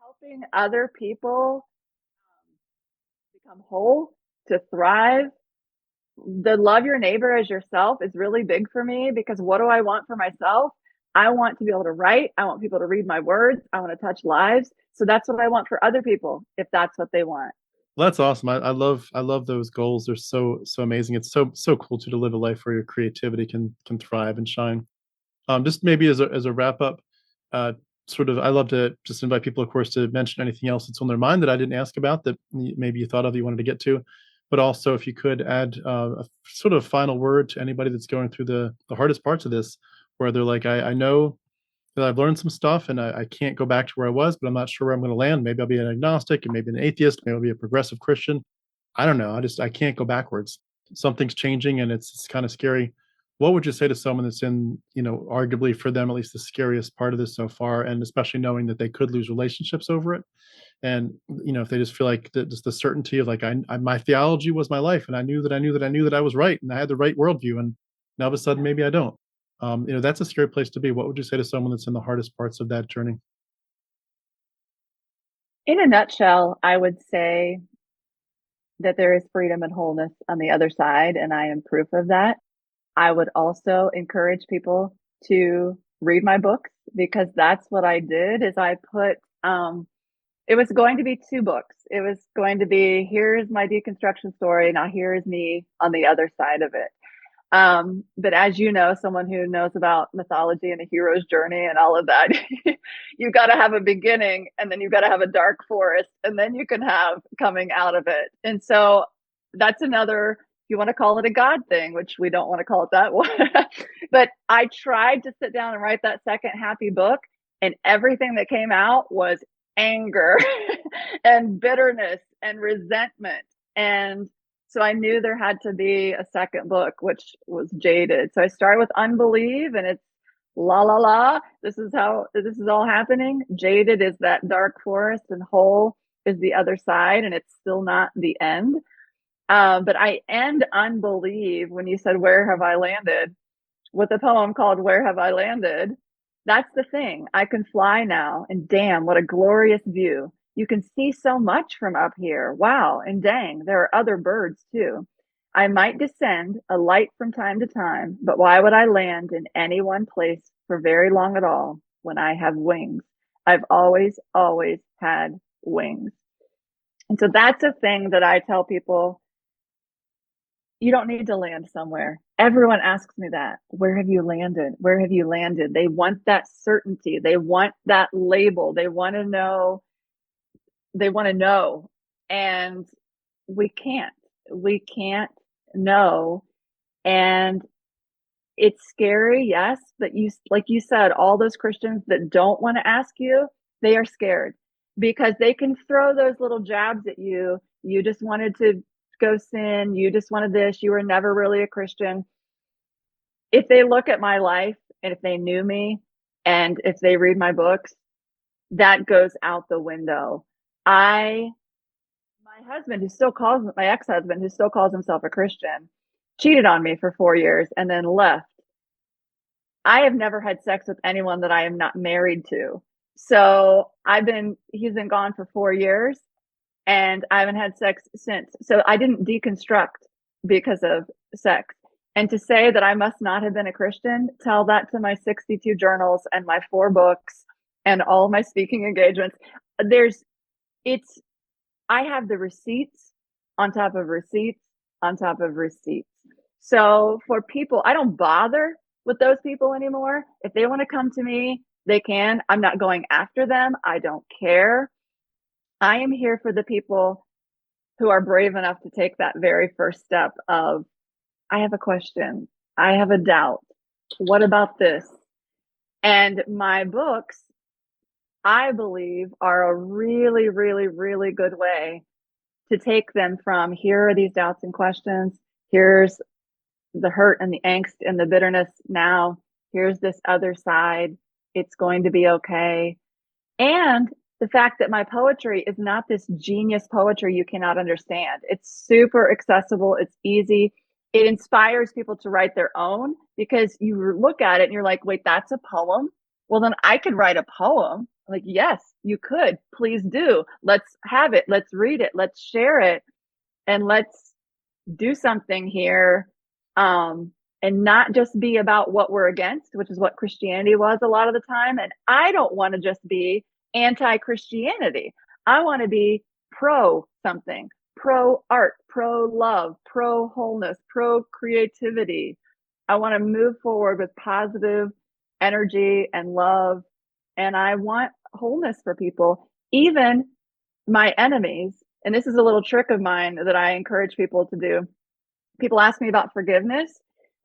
helping other people become whole, to thrive, the love your neighbor as yourself is really big for me, because what do I want for myself? I want to be able to write. I want people to read my words. I want to touch lives. So that's what I want for other people, if that's what they want. Well, that's awesome. I love those goals. They're so amazing. It's so cool to live a life where your creativity can thrive and shine. Just maybe as a wrap up, sort of, I love to just invite people, of course, to mention anything else that's on their mind that I didn't ask about that maybe you thought of, you wanted to get to. But also, if you could add a sort of final word to anybody that's going through the hardest parts of this, where they're like, I know that I've learned some stuff and I can't go back to where I was, but I'm not sure where I'm going to land. Maybe I'll be an agnostic and maybe an atheist. Maybe I'll be a progressive Christian. I don't know. I can't go backwards. Something's changing and it's kind of scary. what would you say to someone that's in, arguably for them at least the scariest part of this so far, and especially knowing that they could lose relationships over it? And if they just feel like just the certainty of like my theology was my life, and I knew that I knew that I knew that I was right, and I had the right worldview, and now all of a sudden maybe I don't. That's a scary place to be. What would you say to someone that's in the hardest parts of that journey? In a nutshell, I would say that there is freedom and wholeness on the other side, and I am proof of that. I would also encourage people to read my books, because that's what I did. Is I put it was going to be two books. It was going to be, here's my deconstruction story, now here is me on the other side of it. But as you know, someone who knows about mythology and the hero's journey and all of that, you got to have a beginning, and then you got to have a dark forest, and then you can have coming out of it. And so that's another, if you want to call it a God thing, which we don't want to call it that one. But I tried to sit down and write that second happy book, and everything that came out was anger and bitterness and resentment. And so I knew there had to be a second book, which was Jaded. So I started with Unbelieve, and it's la la la. This is how this is all happening. Jaded is that dark forest, and Whole is the other side, and it's still not the end. But I end Unbelieve, when you said, "Where have I landed?" with a poem called "Where Have I Landed?" That's the thing. I can fly now, and damn, what a glorious view. You can see so much from up here. Wow, and dang, there are other birds too. I might descend, a light from time to time, but why would I land in any one place for very long at all when I have wings? I've always, always had wings. And so that's a thing that I tell people: you don't need to land somewhere. Everyone asks me that. Where have you landed? Where have you landed? They want that certainty. They want that label. They want to know. They want to know. And we can't. We can't know. And it's scary, yes, but you, like you said, all those Christians that don't want to ask you, they are scared, because they can throw those little jabs at you. You just wanted to go sin. You just wanted this. You were never really a Christian. If they look at my life, and if they knew me, and if they read my books, that goes out the window. My husband, my ex-husband, who still calls himself a Christian, cheated on me for 4 years and then left. I have never had sex with anyone that I am not married to. So he's been gone for 4 years, and I haven't had sex since. So I didn't deconstruct because of sex. And to say that I must not have been a Christian, tell that to my 62 journals and my 4 books and all my speaking engagements. I have the receipts on top of receipts on top of receipts. So for people, I don't bother with those people anymore. If they want to come to me, they can. I'm not going after them. I don't care. I am here for the people who are brave enough to take that very first step of, I have a question. I have a doubt. What about this? And my books, I believe, are a really, really, really good way to take them from, here are these doubts and questions. Here's the hurt and the angst and the bitterness. Now, here's this other side. It's going to be okay. And the fact that my poetry is not this genius poetry you cannot understand. It's super accessible. It's easy. It inspires people to write their own, because you look at it and you're like, wait, that's a poem? Well, then I could write a poem. Like, yes, you could. Please do. Let's have it. Let's read it. Let's share it. And let's do something here. And not just be about what we're against, which is what Christianity was a lot of the time. And I don't want to just be anti-Christianity. I want to be pro something, pro art, pro love, pro wholeness, pro creativity. I want to move forward with positive energy and love. And I want wholeness for people, even my enemies. And this is a little trick of mine that I encourage people to do. People ask me about forgiveness.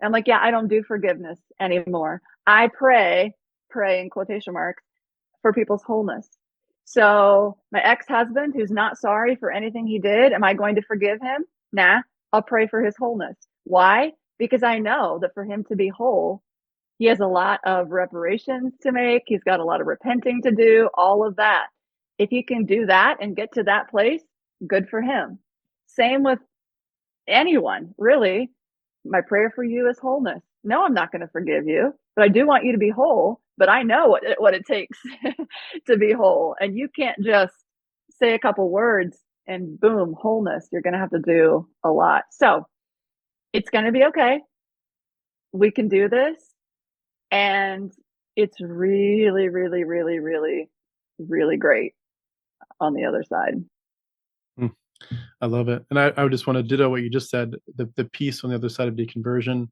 I'm like, yeah, I don't do forgiveness anymore. I pray in quotation marks, for people's wholeness. So my ex-husband, who's not sorry for anything he did, am I going to forgive him? Nah, I'll pray for his wholeness. Why? because I know that for him to be whole, he has a lot of reparations to make. He's got a lot of repenting to do, all of that. If he can do that and get to that place, good for him. Same with anyone, really. My prayer for you is wholeness. No, I'm not going to forgive you, but I do want you to be whole. But I know what it takes to be whole. And you can't just say a couple words and boom, wholeness. You're going to have to do a lot. So it's going to be okay. We can do this. And it's really, really, really, really, really great on the other side. Mm, I love it. And I would just want to ditto what you just said. The peace on the other side of deconversion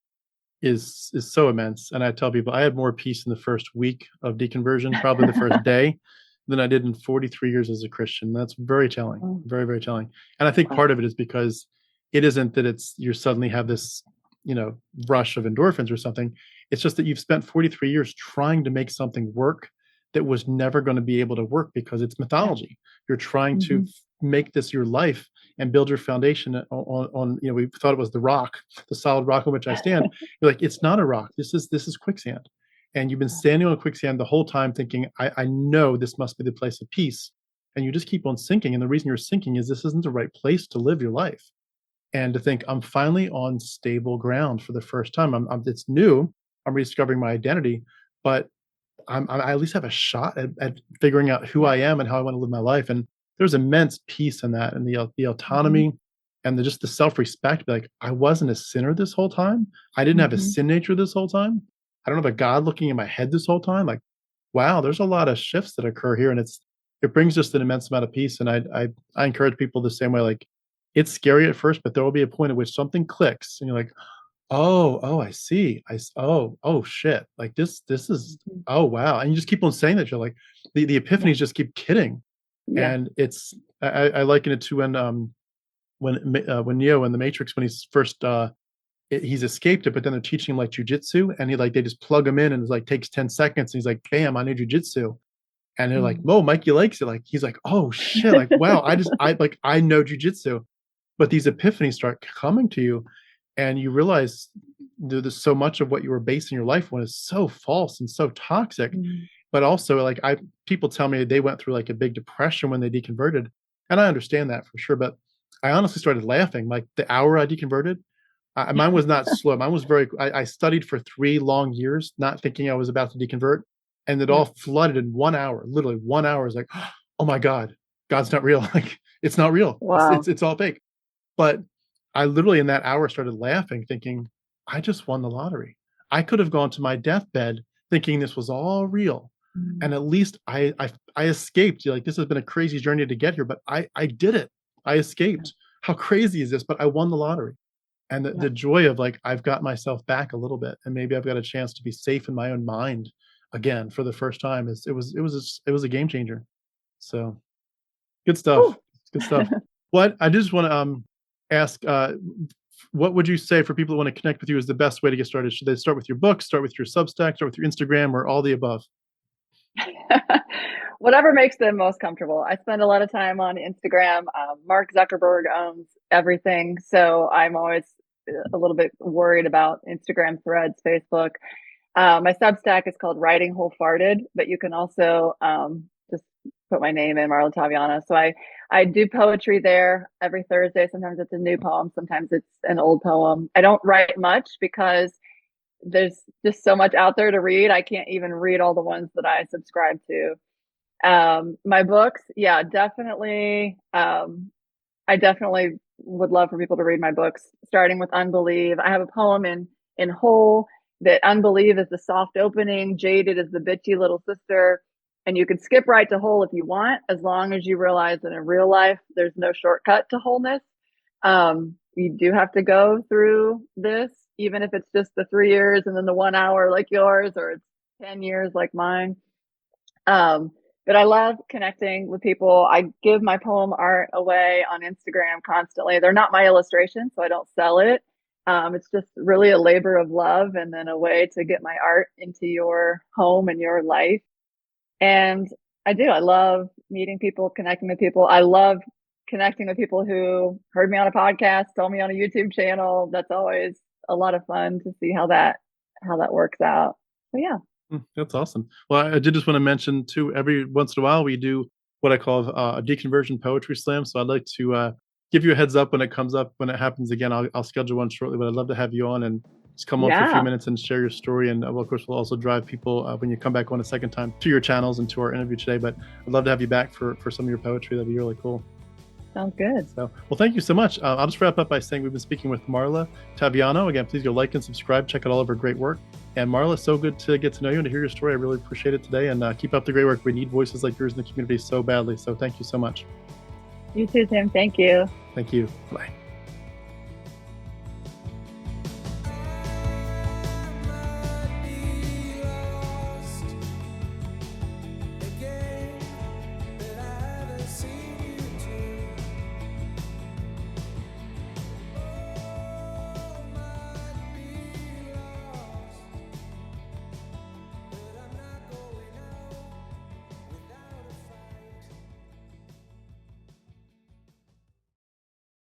is so immense. And I tell people I had more peace in the first week of deconversion, probably the first day, than I did in 43 years as a Christian. That's very telling, Oh, very, very telling. And I think wow. part of it is because it isn't that it's you suddenly have this, rush of endorphins or something. It's just that you've spent 43 years trying to make something work that was never going to be able to work because it's Yeah. mythology. You're trying to Mm-hmm. make this your life and build your foundation on we thought it was the rock, the solid rock on which I stand. You're like, it's not a rock. This is quicksand. And you've been standing on quicksand the whole time thinking, I know this must be the place of peace. And you just keep on sinking. And the reason you're sinking is this isn't the right place to live your life. And to think I'm finally on stable ground for the first time. It's new. I'm rediscovering my identity, but I at least have a shot at figuring out who Yeah. I am and how I want to live my life. And there's immense peace in that, and the Mm-hmm. autonomy and just the self-respect. Like I wasn't a sinner this whole time. I didn't have a Mm-hmm. sin nature this whole time. I don't have a God looking in my head this whole time. Like, wow, there's a lot of shifts that occur here, and it brings just an immense amount of peace. And I encourage people the same way. Like, it's scary at first, but there will be a point at which something clicks, and you're like, oh, I see. Oh, shit. Like this is Mm-hmm. oh, wow. And you just keep on saying that. You're like, the Yeah. epiphanies just keep kidding. Yeah. And I liken it to when Neo in the Matrix, when he's first, he's escaped it, but then they're teaching him like jujitsu, and they just plug him in, and it's like takes 10 seconds. And he's like, bam, I know jujitsu. And they're like, Mm. "Whoa, Mikey likes it." Like, he's like, "Oh shit!" Like, wow, I know jujitsu, but these epiphanies start coming to you, and you realize there's so much of what you were basing your life on is so false and so toxic. Mm. But also, like, I people tell me they went through like a big depression when they deconverted, and I understand that for sure. But I honestly started laughing like the hour I deconverted. Mine was not slow. Mine was very. I studied for 3 long years, not thinking I was about to deconvert, and it Yeah. all flooded in 1 hour. Literally 1 hour. I was like, oh my god, God's not real. Like it's not real. It's Wow. it's it's all fake. But I literally in that hour started laughing, thinking, I just won the lottery. I could have gone to my deathbed thinking this was all real, Mm. and at least I escaped. Like this has been a crazy journey to get here, but I did it. I Yeah. escaped. How crazy is this? But I won the lottery. And the Yeah. joy of like I've got myself back a little bit, and maybe I've got a chance to be safe in my own mind again for the first time. It was a game changer. So good stuff. Whew. Good stuff. What I just want to ask, what would you say for people who want to connect with you is the best way to get started? Should they start with your book, start with your Substack, start with your Instagram, or all the above? Whatever makes them most comfortable. I spend a lot of time on Instagram. Mark Zuckerberg owns everything, so I'm always a little bit worried about Instagram threads, Facebook. My Substack is called Writing Wholefarted, but you can also just put my name in, Marla Taviano. So I do poetry there every Thursday. Sometimes it's a new poem, sometimes it's an old poem. I don't write much because there's just so much out there to read. I can't even read all the ones that I subscribe to. My books, yeah, definitely. I definitely would love for people to read my books, starting with Unbelieve. I have a poem in Whole that Unbelieve is the soft opening, Jaded is the bitchy little sister. And you could skip right to Whole if you want, as long as you realize that in real life, there's no shortcut to wholeness. You do have to go through this, even if it's just the 3 years and then the 1 hour like yours, or it's 10 years like mine. But I love connecting with people. I give my poem art away on Instagram constantly. They're not my illustrations, so I don't sell it. It's just really a labor of love and then a way to get my art into your home and your life. And I do. I love meeting people, connecting with people. I love connecting with people who heard me on a podcast, saw me on a YouTube channel. That's always a lot of fun to see how that works out. But yeah. That's awesome. Well, I did just want to mention too, every once in a while we do what I call a deconversion poetry slam. So I'd like to give you a heads up when it comes up. When it happens again, I'll schedule one shortly. But I'd love to have you on and just come on for a few Yeah. minutes and share your story. And well, of course, we'll also drive people when you come back on a second time to your channels and to our interview today. But I'd love to have you back for some of your poetry. That'd be really cool. Sounds good. So, well, thank you so much. I'll just wrap up by saying we've been speaking with Marla Taviano. Again, please go like and subscribe. Check out all of her great work. And Marla, so good to get to know you and to hear your story. I really appreciate it today. And keep up the great work. We need voices like yours in the community so badly. So thank you so much. You too, Tim. Thank you. Thank you. Bye.